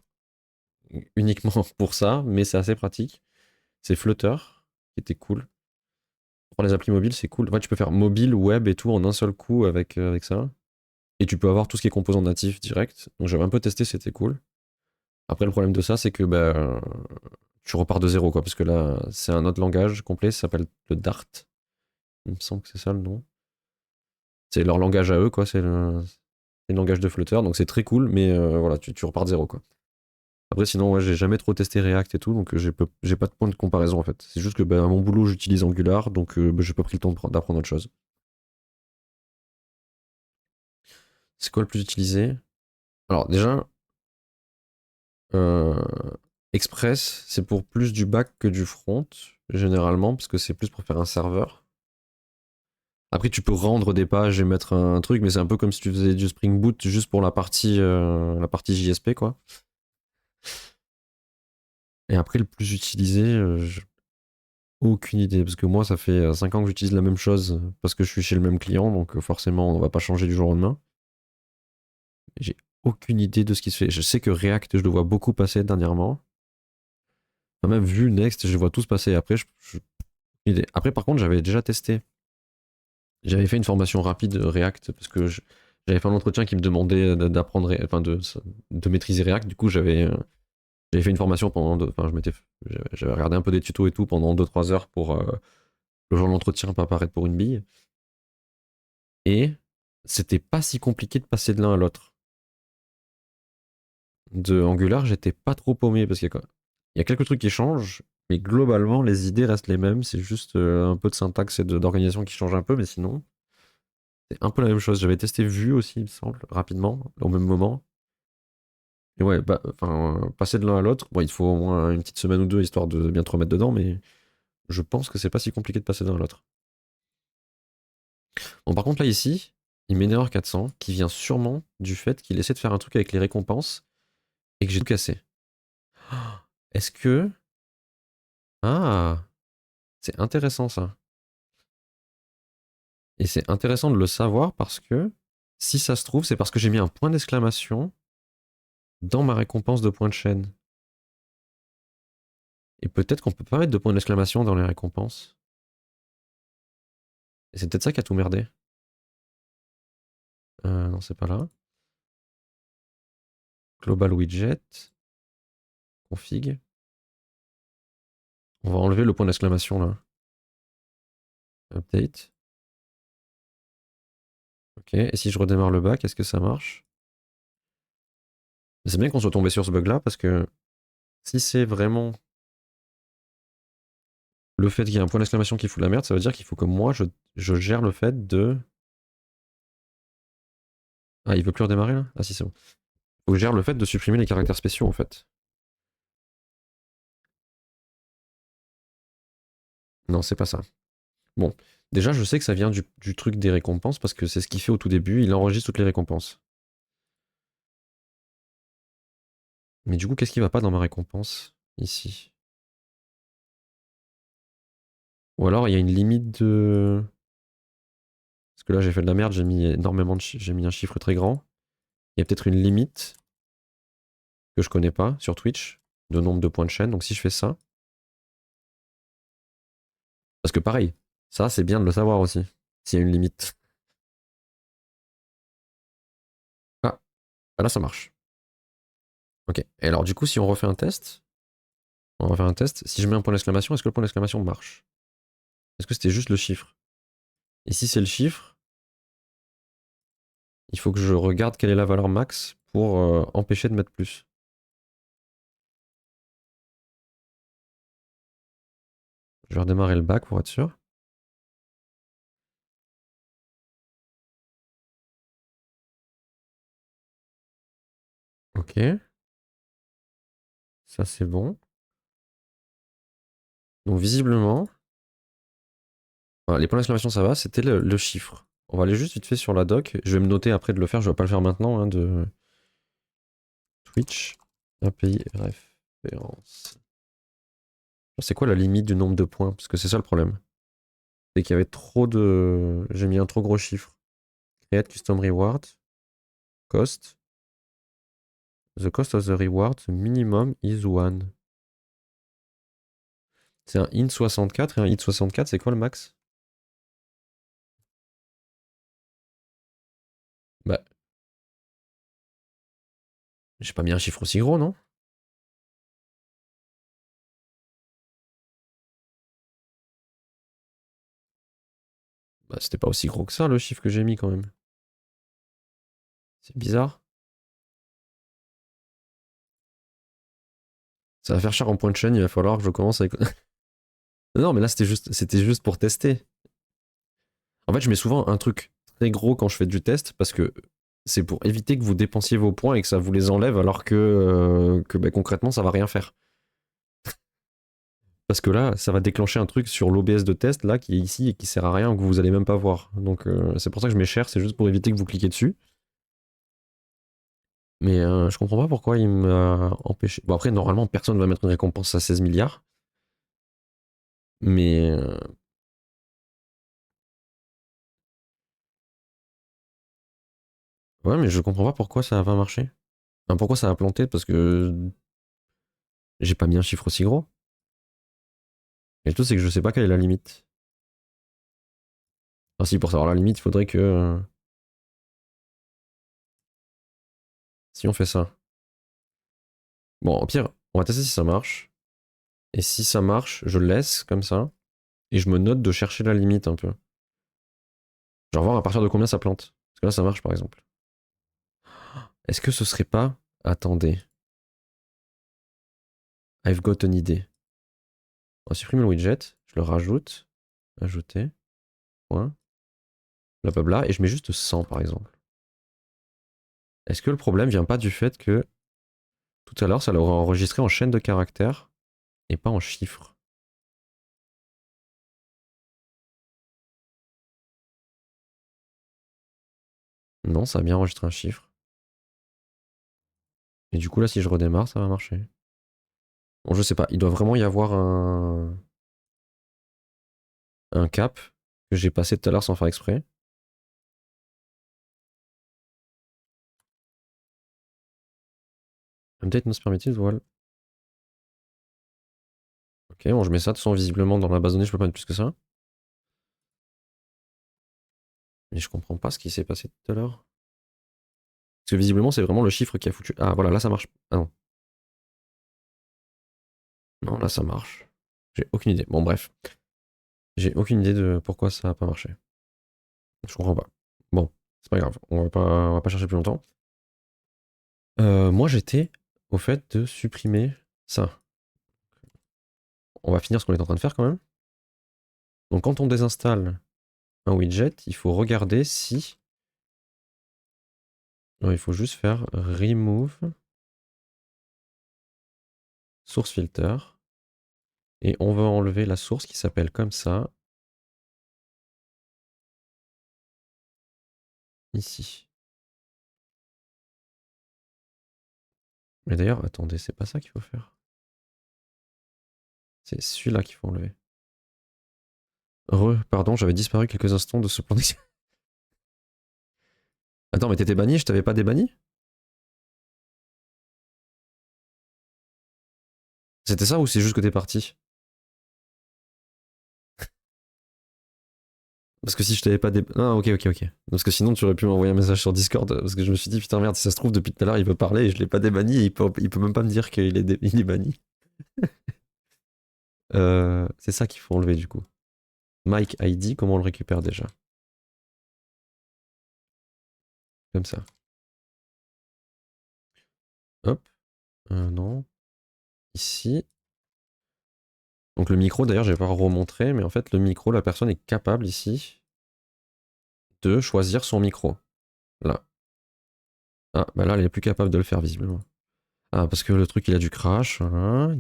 uniquement pour ça, mais c'est assez pratique. C'est Flutter, qui était cool. Pour les applis mobiles, c'est cool. En fait, tu peux faire mobile, web et tout en un seul coup avec ça. Et tu peux avoir tout ce qui est composant natif direct. Donc j'avais un peu testé, c'était cool. Après, le problème de ça, c'est que bah, tu repars de zéro, quoi, parce que là, c'est un autre langage complet, ça s'appelle le Dart. Il me semble que c'est ça le nom. C'est leur langage à eux, quoi, c'est le langage de Flutter, donc c'est très cool, mais voilà, tu repars de zéro, quoi. Après, sinon, ouais, j'ai jamais trop testé React et tout, donc j'ai pas de point de comparaison, en fait. C'est juste que bah, à mon boulot, j'utilise Angular, donc bah, j'ai pas pris le temps d'apprendre autre chose. C'est quoi le plus utilisé? Alors, déjà, euh, Express, c'est pour plus du back que du front, généralement, parce que c'est plus pour faire un serveur. Après, tu peux rendre des pages et mettre un truc, mais c'est un peu comme si tu faisais du Spring Boot juste pour la partie JSP, quoi. Et après, le plus utilisé, aucune idée, parce que moi, ça fait 5 ans que j'utilise la même chose, parce que je suis chez le même client, donc forcément, on va pas changer du jour au lendemain. J'ai aucune idée de ce qui se fait. Je sais que React, je le vois beaucoup passer dernièrement. Enfin, même vu Next, je les vois tous passer. Après, aucune idée. Après, par contre, j'avais déjà testé. J'avais fait une formation rapide React, parce que j'avais fait un entretien qui me demandait d'apprendre, enfin de maîtriser React. Du coup, j'avais fait une formation pendant, enfin, j'avais regardé un peu des tutos et tout pendant 2-3 heures pour le jour de l'entretien, pas apparaître pour une bille. Et c'était pas si compliqué de passer de l'un à l'autre. De Angular, j'étais pas trop paumé parce il y a quelques trucs qui changent, mais globalement, les idées restent les mêmes. C'est juste un peu de syntaxe et d'organisation qui change un peu, mais sinon, c'est un peu la même chose. J'avais testé Vue aussi, il me semble, rapidement, au même moment. Et ouais, bah, enfin, passer de l'un à l'autre, bon, il te faut au moins une petite semaine ou deux histoire de bien te remettre dedans, mais je pense que c'est pas si compliqué de passer de l'un à l'autre. Bon, par contre, là, ici, il met une erreur 400 qui vient sûrement du fait qu'il essaie de faire un truc avec les récompenses et que j'ai tout cassé. Est-ce que. Ah, c'est intéressant ça. Et c'est intéressant de le savoir parce que si ça se trouve, c'est parce que j'ai mis un point d'exclamation dans ma récompense de point de chaîne. Et peut-être qu'on peut pas mettre de point d'exclamation dans les récompenses. Et c'est peut-être ça qui a tout merdé. Non, c'est pas là. Global widget, config. On va enlever le point d'exclamation là. Update. Ok. Et si je redémarre le back, est-ce que ça marche? C'est bien qu'on soit tombé sur ce bug là parce que si c'est vraiment le fait qu'il y ait un point d'exclamation qui fout la merde, ça veut dire qu'il faut que moi je gère le fait de. Ah, il veut plus redémarrer là? Ah si, c'est bon. Faut que je gère le fait de supprimer les caractères spéciaux en fait. Non, c'est pas ça. Bon, déjà, je sais que ça vient du truc des récompenses parce que c'est ce qu'il fait au tout début. Il enregistre toutes les récompenses. Mais du coup, qu'est-ce qui va pas dans ma récompense ici? Ou alors, il y a une limite de. Parce que là, j'ai fait de la merde, j'ai mis énormément j'ai mis un chiffre très grand. Il y a peut-être une limite que je connais pas sur Twitch de nombre de points de chaîne. Donc, si je fais ça. Parce que pareil, ça, c'est bien de le savoir aussi. S'il y a une limite. Ah, là, ça marche. Ok. Et alors, du coup, si on refait un test, on va faire un test. Si je mets un point d'exclamation, est-ce que le point d'exclamation marche? Est-ce que c'était juste le chiffre? Et si c'est le chiffre, il faut que je regarde quelle est la valeur max pour empêcher de mettre plus. Je vais redémarrer le bac pour être sûr. Ok, ça c'est bon. Donc visiblement, voilà, les points d'exclamation ça va, c'était le chiffre. On va aller juste vite fait sur la doc. Je vais me noter après de le faire, je vais pas le faire maintenant, hein, de Twitch API référence. C'est quoi la limite du nombre de points? Parce que c'est ça le problème. C'est qu'il y avait trop de. J'ai mis un trop gros chiffre. Create custom reward. Cost. The cost of the reward, the minimum is 1. C'est un int 64 et un int 64, c'est quoi le max? Bah, j'ai pas mis un chiffre aussi gros, non? Bah, c'était pas aussi gros que ça le chiffre que j'ai mis quand même. C'est bizarre. Ça va faire cher en point de chaîne, il va falloir que je commence avec. Non, mais là c'était juste pour tester. En fait, je mets souvent un truc très gros quand je fais du test parce que c'est pour éviter que vous dépensiez vos points et que ça vous les enlève alors que bah, concrètement ça va rien faire. Parce que là, ça va déclencher un truc sur l'OBS de test là qui est ici et qui sert à rien que vous allez même pas voir. Donc c'est pour ça que je mets cher, c'est juste pour éviter que vous cliquiez dessus. Mais je comprends pas pourquoi il m'a empêché. Bon après normalement personne ne va mettre une récompense à 16 milliards. Mais ouais, mais je comprends pas pourquoi ça a pas marché. Enfin, pourquoi ça a planté, parce que j'ai pas mis un chiffre aussi gros. Et le tout c'est que je sais pas quelle est la limite. Enfin si, pour savoir la limite, il faudrait que si on fait ça. Bon, au pire, on va tester si ça marche. Et si ça marche, je le laisse comme ça. Et je me note de chercher la limite un peu. Genre voir à partir de combien ça plante. Parce que là, ça marche par exemple. Est-ce que ce serait pas. Attendez. I've got an idée. On va supprimer le widget. Je le rajoute. Ajouter. Point. Blablabla. Et je mets juste 100 par exemple. Est-ce que le problème vient pas du fait que tout à l'heure, ça l'aurait enregistré en chaîne de caractères et pas en chiffres? Non, ça a bien enregistré un chiffre. Et du coup, là, si je redémarre, ça va marcher. Bon, je sais pas. Il doit vraiment y avoir un cap que j'ai passé tout à l'heure sans faire exprès. Update not permitted, voilà. Ok, bon, je mets ça. De toute façon, visiblement, dans la base de données, je peux pas mettre plus que ça. Mais je comprends pas ce qui s'est passé tout à l'heure. Parce que visiblement, c'est vraiment le chiffre qui a foutu. Ah, voilà, là, ça marche. Ah non. Non, là, ça marche. J'ai aucune idée. Bon, bref. J'ai aucune idée de pourquoi ça a pas marché. Je comprends pas. Bon, c'est pas grave. On va pas chercher plus longtemps. Moi, j'étais au fait de supprimer ça. On va finir ce qu'on est en train de faire quand même. Donc, quand on désinstalle un widget, il faut regarder si. Non, il faut juste faire remove source filter. Et on va enlever la source qui s'appelle comme ça. Ici. Mais d'ailleurs, attendez, c'est pas ça qu'il faut faire. C'est celui-là qu'il faut enlever. Pardon, j'avais disparu quelques instants de ce plan d'action. Attends, mais t'étais banni, je t'avais pas débanni? C'était ça ou c'est juste que t'es parti? Parce que si je t'avais pas dé... Ah, ok, ok, ok. Parce que sinon, tu aurais pu m'envoyer un message sur Discord. Parce que je me suis dit, putain, merde, si ça se trouve, depuis tout à l'heure, il veut parler et je l'ai pas débanni et il peut même pas me dire qu'il est, il est banni. C'est ça qu'il faut enlever du coup. Mike ID, comment on le récupère déjà? Comme ça. Hop. Non. Ici. Donc le micro, d'ailleurs, je vais pas remontrer, mais en fait, le micro, la personne est capable ici de choisir son micro. Là. Ah, bah là, elle est plus capable de le faire, visiblement. Ah, parce que le truc, il a du crash. Voilà.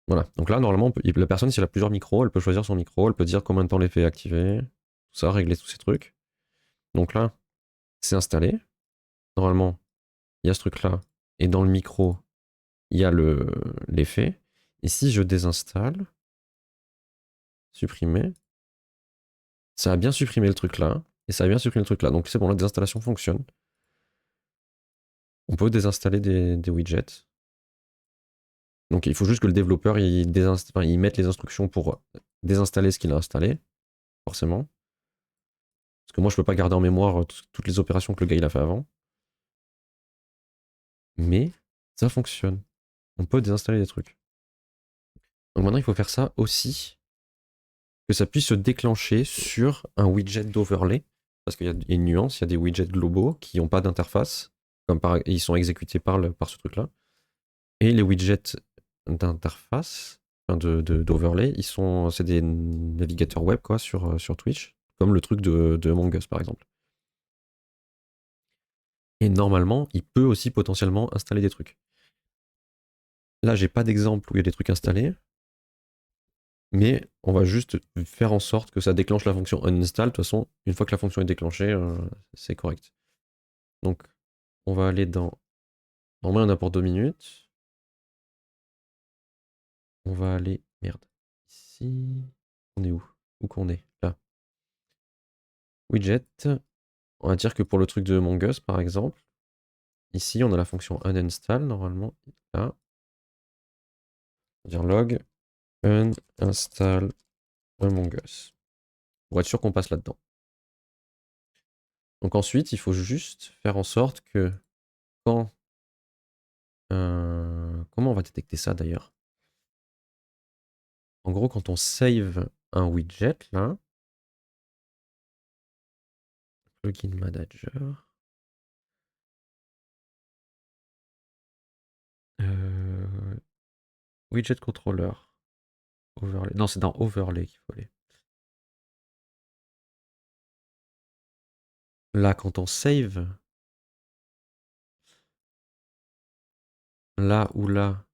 Voilà. Donc là, normalement, la personne, si elle a plusieurs micros, elle peut choisir son micro, elle peut dire combien de temps l'effet est activé, tout ça, régler tous ces trucs. Donc là, c'est installé. Normalement, il y a ce truc-là. Et dans le micro, il y a l'effet. Et si je désinstalle, supprimer, ça a bien supprimé le truc là. Et ça a bien supprimé le truc là. Donc c'est bon, la désinstallation fonctionne. On peut désinstaller des widgets. Donc il faut juste que le développeur il mette les instructions pour désinstaller ce qu'il a installé, forcément. Parce que moi je peux pas garder en mémoire toutes les opérations que le gars il a fait avant. Mais ça fonctionne. On peut désinstaller des trucs. Donc maintenant il faut faire ça aussi que ça puisse se déclencher sur un widget d'overlay. Parce qu'il y a une nuance, il y a des widgets globaux qui n'ont pas d'interface, ils sont exécutés par ce truc-là. Et les widgets d'interface, enfin d'overlay, c'est des navigateurs web quoi, sur Twitch, comme le truc de Among Us par exemple. Et normalement, il peut aussi potentiellement installer des trucs. Là, j'ai pas d'exemple où il y a des trucs installés, mais on va juste faire en sorte que ça déclenche la fonction uninstall. De toute façon, une fois que la fonction est déclenchée, c'est correct. Donc, on va aller dans... Normalement, il y en a pour 2 minutes. On va aller... Merde. Ici... On est où? Où qu'on est? Là. Widget. On va dire que pour le truc de Among Us, par exemple, ici, on a la fonction uninstall, normalement. Là. On va dire log uninstall Among Us. Pour être sûr qu'on passe là-dedans. Donc ensuite, il faut juste faire en sorte que quand... comment on va détecter ça d'ailleurs? En gros, quand on save un widget, là, plugin manager, widget controller, overlay. Non, c'est dans overlay qu'il faut aller. Là, quand on save, là ou là,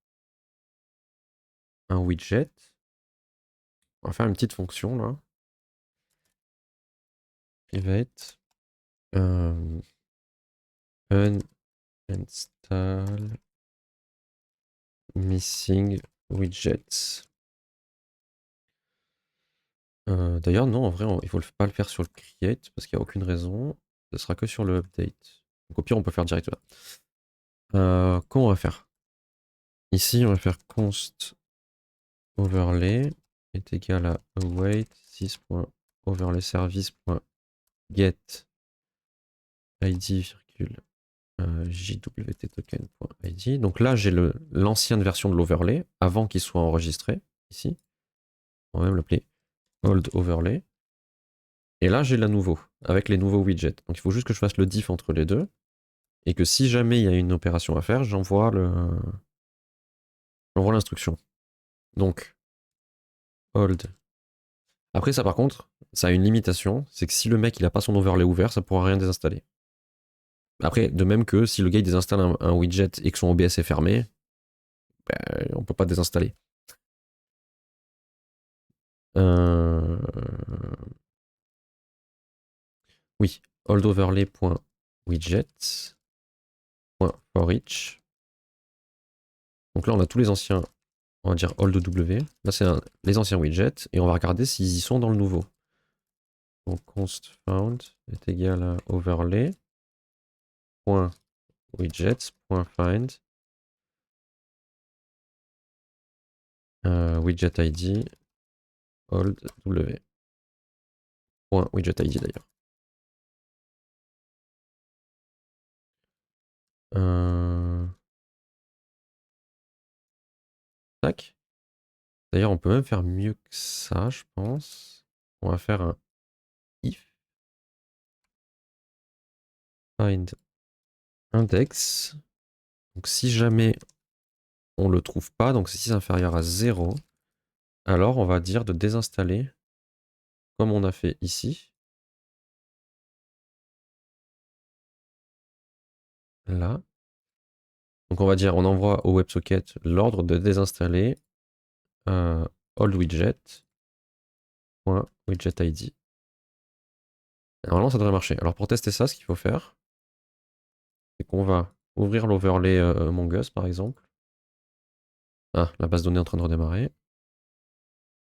un widget, on va faire une petite fonction là, qui va être uninstall missing widgets. D'ailleurs, non, en vrai, il faut pas le faire sur le create parce qu'il n'y a aucune raison. Ce sera que sur le update. Donc au pire, on peut faire direct là. Comment on va faire? Ici, on va faire const overlay est égal à await 6.overlay service.get id jwt token.id. Donc là, j'ai l'ancienne version de l'overlay avant qu'il soit enregistré. Ici, on va même l'appeler old overlay. Et là, j'ai la nouveau, avec les nouveaux widgets. Donc il faut juste que je fasse le diff entre les deux. Et que si jamais il y a une opération à faire, j'envoie l'instruction. Donc, hold. Après ça, par contre, ça a une limitation. C'est que si le mec il a pas son overlay ouvert, ça pourra rien désinstaller. Après, de même que si le gars il désinstalle un widget et que son OBS est fermé, ben, on peut pas désinstaller. Euh... Oui, holdoverlay.widget.forEach. Donc là, on a tous les anciens, on va dire holdw. Là, c'est les anciens widgets et on va regarder s'ils y sont dans le nouveau. Donc const found est égal à overlay.widgets.find widget id old w. Widget id d'ailleurs. Tac. D'ailleurs, on peut même faire mieux que ça, je pense. On va faire un if find index. Donc si jamais on le trouve pas, donc si c'est inférieur à 0, alors on va dire de désinstaller comme on a fait ici. Là. Donc on va dire, on envoie au WebSocket l'ordre de désinstaller oldWidget.widgetID. Normalement ça devrait marcher. Alors pour tester ça, ce qu'il faut faire, c'est qu'on va ouvrir l'overlay Among Us par exemple. Ah, la base de données est en train de redémarrer.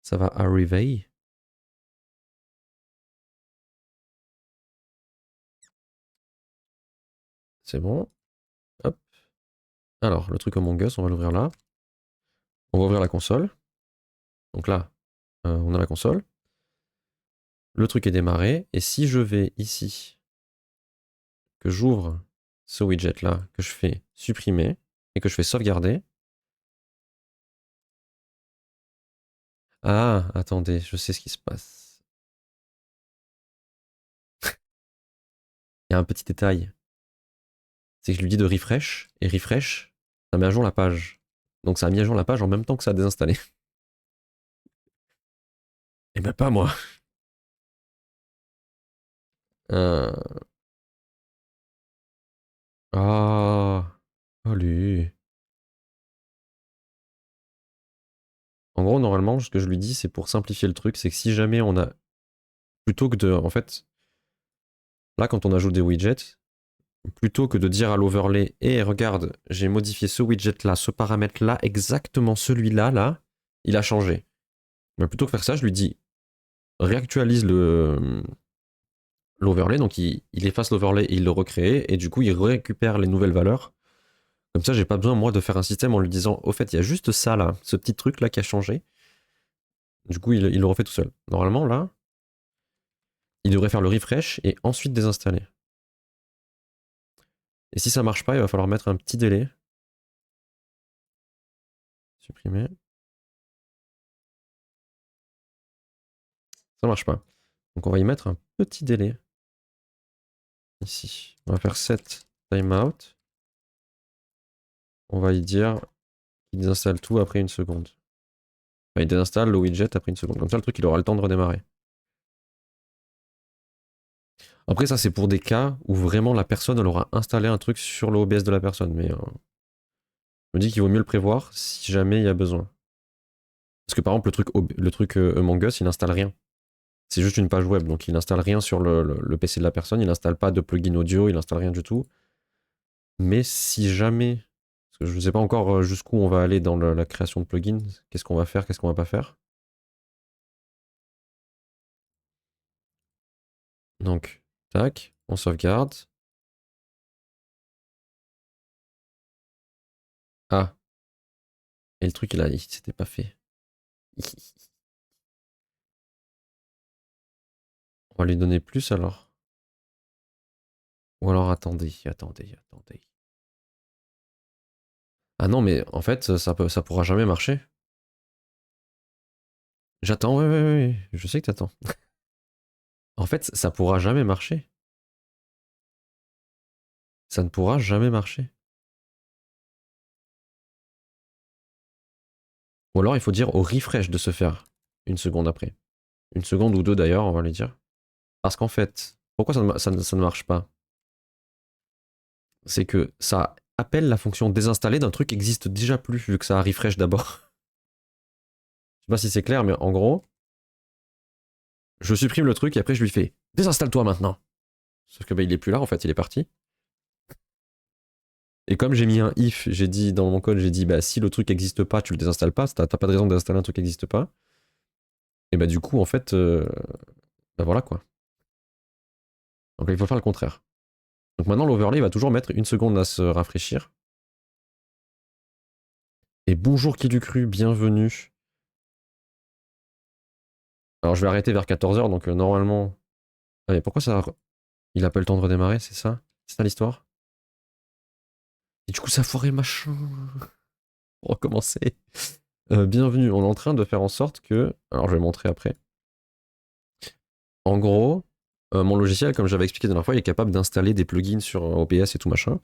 Ça va arriver. C'est bon. Hop. Alors, le truc Among Us, on va l'ouvrir là. On va ouvrir la console. Donc là, on a la console. Le truc est démarré. Et si je vais ici, que j'ouvre ce widget là, que je fais supprimer et que je fais sauvegarder. Ah, attendez, je sais ce qui se passe. Il y a un petit détail. C'est que je lui dis de refresh, et refresh, ça met à jour la page. Donc ça a mis à jour la page en même temps que ça a désinstallé. Et ben pas moi. Euh... Ah, allez. En gros, normalement, ce que je lui dis, c'est pour simplifier le truc, c'est que si jamais on a... Plutôt que de... En fait, là, quand on ajoute des widgets, plutôt que de dire à l'overlay, eh, regarde, j'ai modifié ce widget-là, ce paramètre-là, exactement celui-là, là, il a changé. Mais plutôt que faire ça, je lui dis, réactualise l'overlay, donc il efface l'overlay et il le recrée, et du coup, il récupère les nouvelles valeurs. Comme ça, j'ai pas besoin, moi, de faire un système en lui disant, au fait, il y a juste ça, là, ce petit truc-là qui a changé. Du coup, il le refait tout seul. Normalement, là, il devrait faire le refresh et ensuite désinstaller. Et si ça marche pas, il va falloir mettre un petit délai. Supprimer. Ça marche pas. Donc on va y mettre un petit délai. Ici. On va faire set timeout. On va y dire qu'il désinstalle tout après une seconde. Enfin, il désinstalle le widget après une seconde. Comme ça, le truc, il aura le temps de redémarrer. Après, ça, c'est pour des cas où vraiment la personne, elle aura installé un truc sur le OBS de la personne. Mais je me dis qu'il vaut mieux le prévoir si jamais il y a besoin. Parce que par exemple, le truc Among Us, il n'installe rien. C'est juste une page web, donc il n'installe rien sur le PC de la personne, il n'installe pas de plugin audio, il n'installe rien du tout. Mais si jamais, parce que je ne sais pas encore jusqu'où on va aller dans la création de plugins, qu'est-ce qu'on va faire, qu'est-ce qu'on va pas faire. Donc, tac, on sauvegarde. Ah, et le truc il s'était pas fait. On va lui donner plus alors. Ou alors attendez. Ah non, mais en fait, ça pourra jamais marcher. J'attends, ouais, je sais que t'attends. En fait, ça pourra jamais marcher. Ça ne pourra jamais marcher. Ou alors il faut dire au refresh de se faire une seconde après. Une seconde ou deux d'ailleurs, on va lui dire. Parce qu'en fait, pourquoi ça ne marche pas? C'est que ça appelle la fonction désinstaller d'un truc qui existe déjà plus, vu que ça a refresh d'abord. Je sais pas si c'est clair, mais en gros, je supprime le truc et après je lui fais désinstalle-toi maintenant. Sauf que bah, il est plus là en fait, il est parti. Et comme j'ai mis un if, j'ai dit dans mon code, j'ai dit bah si le truc n'existe pas, tu le désinstalles pas, t'as pas de raison d'installer un truc qui n'existe pas. Et bah du coup en fait, bah voilà quoi. Donc il faut faire le contraire. Donc maintenant l'overlay va toujours mettre une seconde à se rafraîchir. Et bonjour qui du cru, bienvenue. Alors je vais arrêter vers 14h, donc normalement... Ah, mais pourquoi ça... Il a pas le temps de redémarrer, c'est ça? C'est ça l'histoire? Et du coup ça a foiré machin. Pour recommencer. Bienvenue, on est en train de faire en sorte que... Alors je vais montrer après. En gros, mon logiciel, comme j'avais expliqué la dernière fois, il est capable d'installer des plugins sur OBS et tout machin.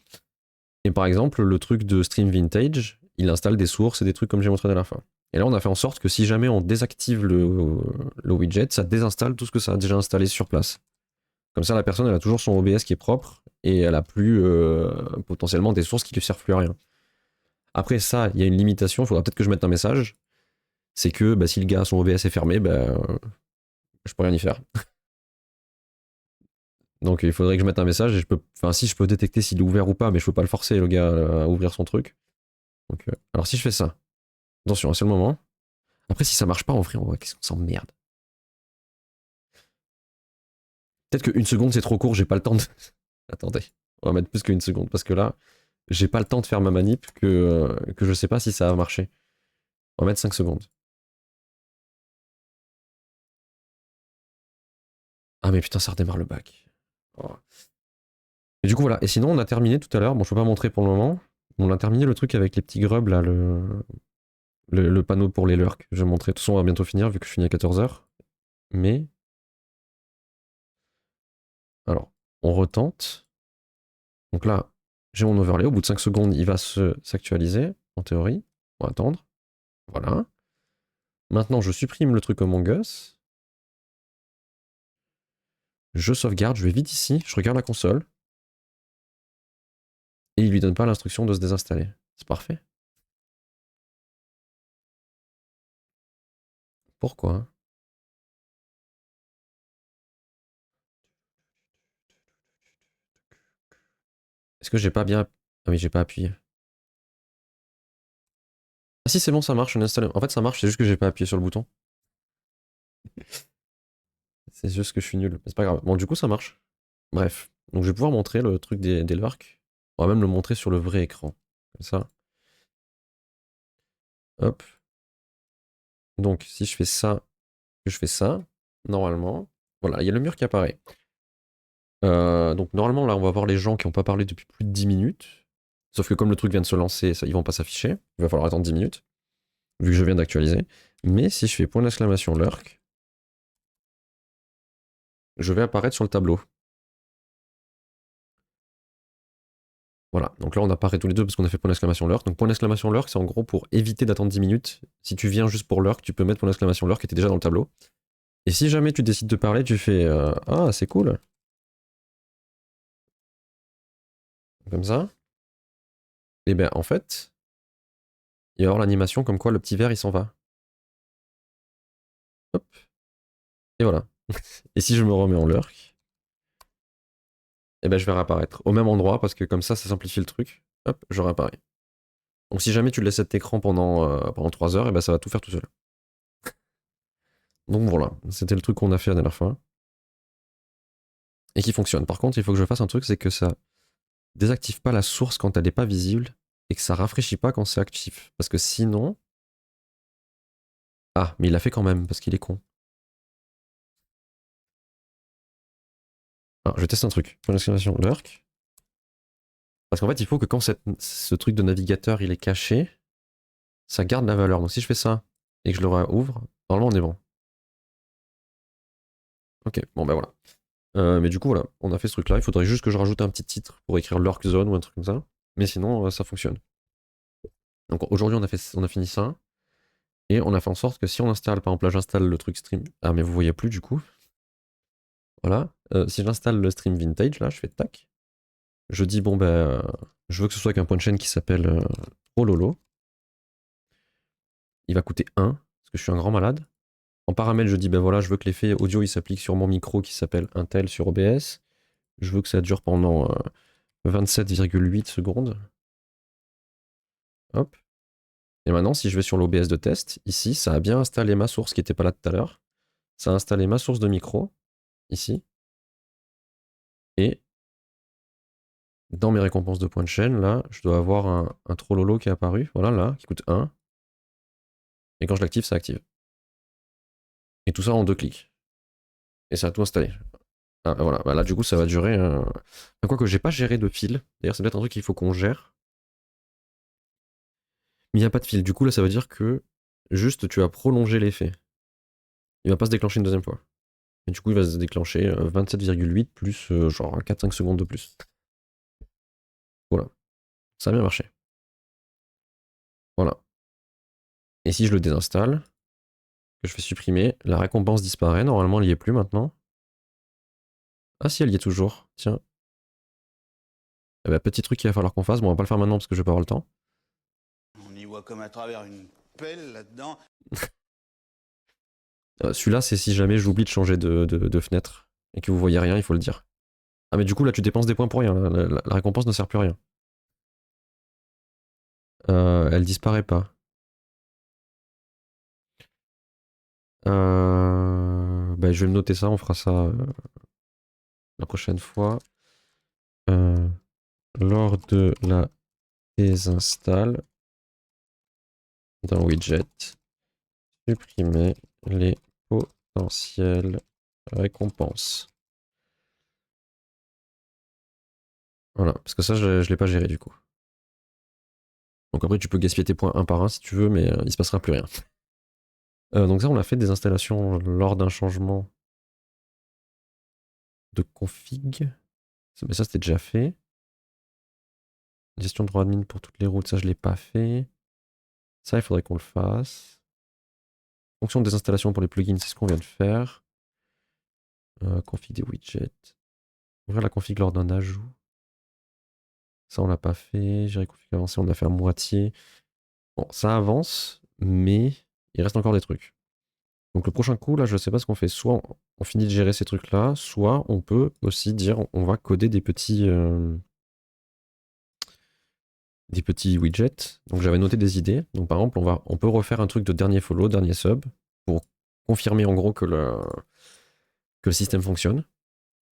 Et par exemple, le truc de Stream Vintage, il installe des sources et des trucs comme j'ai montré la dernière fois. Et là, on a fait en sorte que si jamais on désactive le widget, ça désinstalle tout ce que ça a déjà installé sur place. Comme ça, la personne, elle a toujours son OBS qui est propre et elle a plus potentiellement des sources qui lui servent plus à rien. Après ça, il y a une limitation, il faudra peut-être que je mette un message. C'est que bah, si le gars, son OBS est fermé, bah, je peux rien y faire. Donc il faudrait que je mette un message et je peux. Enfin, si je peux détecter s'il est ouvert ou pas, mais je peux pas le forcer, le gars, à ouvrir son truc. Donc, alors si je fais ça, attention, c'est le moment. Après, si ça marche pas, en vrai, on voit qu'est-ce qu'on s'emmerde. Peut-être qu'une seconde, c'est trop court, j'ai pas le temps de. Attendez, on va mettre plus qu'une seconde parce que là, j'ai pas le temps de faire ma manip que je sais pas si ça va marcher. On va mettre 5 secondes. Ah, mais putain, ça redémarre le bac. Oh. Et du coup, voilà. Et sinon, on a terminé tout à l'heure. Bon, je peux pas montrer pour le moment. On a terminé le truc avec les petits grubs là. Le panneau pour les lurks, je vais montrer. De toute façon, on va bientôt finir vu que je finis à 14h. Mais. Alors, on retente. Donc là, j'ai mon overlay. Au bout de 5 secondes, il va s'actualiser, en théorie. On va attendre. Voilà. Maintenant, je supprime le truc Among Us. Je sauvegarde, je vais vite ici, je regarde la console. Et il lui donne pas l'instruction de se désinstaller. C'est parfait. Pourquoi? Est-ce que j'ai pas bien... Ah oui, j'ai pas appuyé. Ah si, c'est bon, ça marche, on installe. En fait, ça marche, c'est juste que j'ai pas appuyé sur le bouton. C'est juste que je suis nul, mais c'est pas grave. Bon, du coup, ça marche. Bref. Donc, je vais pouvoir montrer le truc des lurks. On va même le montrer sur le vrai écran. Comme ça. Hop. Donc, si je fais ça, que je fais ça, normalement, voilà, il y a le mur qui apparaît. Donc, normalement, là, on va voir les gens qui n'ont pas parlé depuis plus de 10 minutes. Sauf que comme le truc vient de se lancer, ça, ils vont pas s'afficher. Il va falloir attendre 10 minutes, vu que je viens d'actualiser. Mais si je fais point d'exclamation lurk, je vais apparaître sur le tableau. Voilà, donc là on apparaît tous les deux parce qu'on a fait point d'exclamation lurk. Donc point d'exclamation lurk, c'est en gros pour éviter d'attendre 10 minutes. Si tu viens juste pour lurk, tu peux mettre point d'exclamation lurk qui était déjà dans le tableau. Et si jamais tu décides de parler, tu fais ah, c'est cool. Comme ça. Et ben en fait, il va y avoir l'animation comme quoi le petit verre il s'en va. Hop. Et voilà. Et si je me remets en lurk, et ben je vais réapparaître au même endroit parce que comme ça simplifie le truc. Hop, je réapparais. Donc si jamais tu laisses cet écran pendant 3 heures, et ben ça va tout faire tout seul. Donc voilà, c'était le truc qu'on a fait la dernière fois. Et qui fonctionne. Par contre, il faut que je fasse un truc, c'est que ça désactive pas la source quand elle n'est pas visible et que ça rafraîchit pas quand c'est actif. Parce que sinon... Ah, mais il l'a fait quand même, parce qu'il est con. Alors, je vais tester un truc. Point d'exclamation, lurk. Parce qu'en fait, il faut que quand ce truc de navigateur il est caché, ça garde la valeur. Donc si je fais ça et que je le réouvre, normalement on est bon. Ok, bon ben voilà. Mais du coup, voilà, on a fait ce truc-là. Il faudrait juste que je rajoute un petit titre pour écrire lurk zone ou un truc comme ça. Mais sinon, ça fonctionne. Donc aujourd'hui, on a fini ça. Et on a fait en sorte que si on installe, par exemple là j'installe le truc stream. Ah mais vous voyez plus du coup. Voilà. Si j'installe le stream vintage, là, je fais tac. Je dis bon ben je veux que ce soit qu'un point de chaîne qui s'appelle Trololo. Il va coûter 1, parce que je suis un grand malade. En paramètre, je dis ben voilà, je veux que l'effet audio il s'applique sur mon micro qui s'appelle Intel sur OBS. Je veux que ça dure pendant 27,8 secondes. Hop. Et maintenant, si je vais sur l'OBS de test, ici, ça a bien installé ma source qui n'était pas là tout à l'heure. Ça a installé ma source de micro, ici. Et dans mes récompenses de points de chaîne, là, je dois avoir un Trololo qui est apparu, voilà, là, qui coûte 1. Et quand je l'active, ça active. Et tout ça en 2 clics. Et ça a tout installé. Ah, voilà, bah là, du coup, ça va durer. Quoique, j'ai pas géré de fil. D'ailleurs, c'est peut-être un truc qu'il faut qu'on gère. Mais il n'y a pas de fil. Du coup, là, ça veut dire que juste tu as prolongé l'effet. Il va pas se déclencher une deuxième fois. Et du coup, il va se déclencher 27,8 plus genre 4-5 secondes de plus. Voilà. Ça a bien marché. Voilà. Et si je le désinstalle, que je fais supprimer, la récompense disparaît. Normalement, elle y est plus maintenant. Ah si, elle y est toujours. Tiens. Eh ben, petit truc qu'il va falloir qu'on fasse. Bon, on va pas le faire maintenant parce que je vais pas avoir le temps. On y voit comme à travers une pelle là-dedans. Celui-là, c'est si jamais j'oublie de changer de fenêtre et que vous voyez rien, il faut le dire. Ah mais du coup, là, tu dépenses des points pour rien. La récompense ne sert plus à rien. Elle disparaît pas. Bah, je vais me noter ça, on fera ça la prochaine fois. Lors de la désinstalle d'un widget, supprimer les potentielles récompenses. Voilà, parce que ça, je l'ai pas géré du coup. Donc après, tu peux gaspiller tes points un par un si tu veux, mais il se passera plus rien. Donc ça, on a fait des installations lors d'un changement de config. Mais ça, c'était déjà fait. Gestion de droit admin pour toutes les routes, ça, je l'ai pas fait. Ça, il faudrait qu'on le fasse. Fonction de désinstallation pour les plugins, c'est ce qu'on vient de faire. Config des widgets. Ouvrir la config lors d'un ajout. Ça, on l'a pas fait. Gérer config avancé, on a fait à moitié. Bon, ça avance, mais il reste encore des trucs. Donc le prochain coup, là, je sais pas ce qu'on fait. Soit on finit de gérer ces trucs-là, soit on peut aussi dire on va coder des petits widgets. Donc j'avais noté des idées. Donc par exemple, on peut refaire un truc de dernier follow, dernier sub, pour confirmer en gros que le système fonctionne.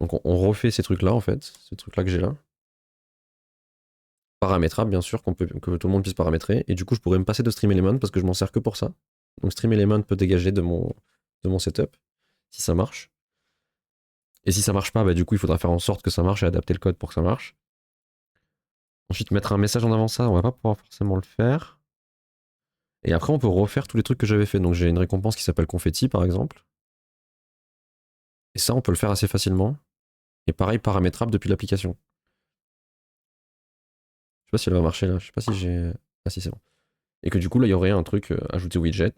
Donc on refait ces trucs-là en fait, ces trucs-là que j'ai là. Paramétrable bien sûr, que tout le monde puisse paramétrer. Et du coup, je pourrais me passer de Stream Element parce que je m'en sers que pour ça. Donc Stream Element peut dégager de mon setup, si ça marche. Et si ça marche pas, bah, du coup, il faudra faire en sorte que ça marche et adapter le code pour que ça marche. Ensuite, mettre un message en avant ça, on va pas pouvoir forcément le faire. Et après, on peut refaire tous les trucs que j'avais fait. Donc j'ai une récompense qui s'appelle confetti, par exemple. Et ça, on peut le faire assez facilement. Et pareil, paramétrable depuis l'application. Je sais pas si elle va marcher là. Je sais pas si j'ai. Ah si, c'est bon. Et que du coup, là, il y aurait un truc ajouter widget,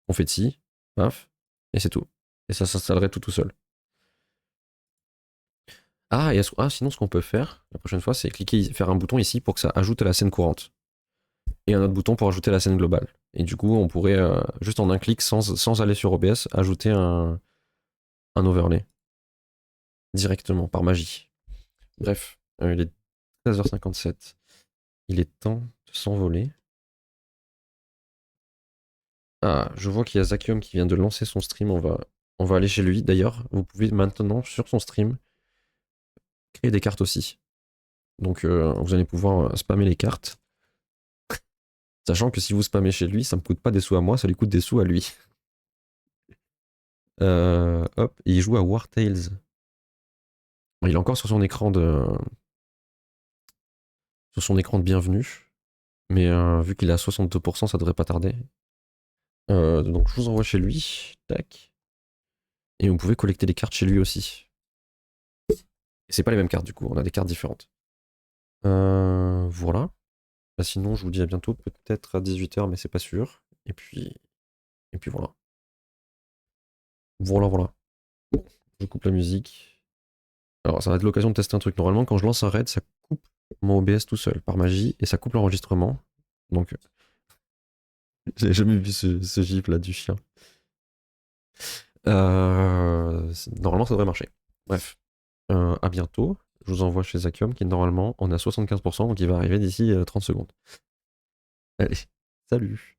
confetti, paf, et c'est tout. Et ça s'installerait tout seul. Ah, sinon, ce qu'on peut faire la prochaine fois, c'est cliquer, faire un bouton ici pour que ça ajoute à la scène courante. Et un autre bouton pour ajouter à la scène globale. Et du coup, on pourrait, juste en un clic, sans aller sur OBS, ajouter un overlay. Directement, par magie. Bref, il est 13h57. Il est temps de s'envoler. Ah, je vois qu'il y a Zakium qui vient de lancer son stream. On va aller chez lui. D'ailleurs, vous pouvez maintenant, sur son stream, créer des cartes aussi. Donc, vous allez pouvoir spammer les cartes. Sachant que si vous spammez chez lui, ça me coûte pas des sous à moi, ça lui coûte des sous à lui. Hop, et il joue à War Tales. Il est encore sur son écran de bienvenue. Mais vu qu'il est à 62%, ça devrait pas tarder. Donc je vous envoie chez lui. Tac. Et vous pouvez collecter les cartes chez lui aussi. Et c'est pas les mêmes cartes du coup, on a des cartes différentes. Voilà. Bah, sinon, je vous dis à bientôt, peut-être à 18h, mais c'est pas sûr. Et puis voilà. Voilà. Bon, je coupe la musique. Alors, ça va être l'occasion de tester un truc. Normalement, quand je lance un raid, ça coupe mon OBS tout seul, par magie, et ça coupe l'enregistrement. Donc, j'ai jamais vu ce gif là du chien. Normalement, ça devrait marcher. Bref, à bientôt. Je vous envoie chez Zakium qui normalement on a 75%, donc il va arriver d'ici 30 secondes. Allez, salut.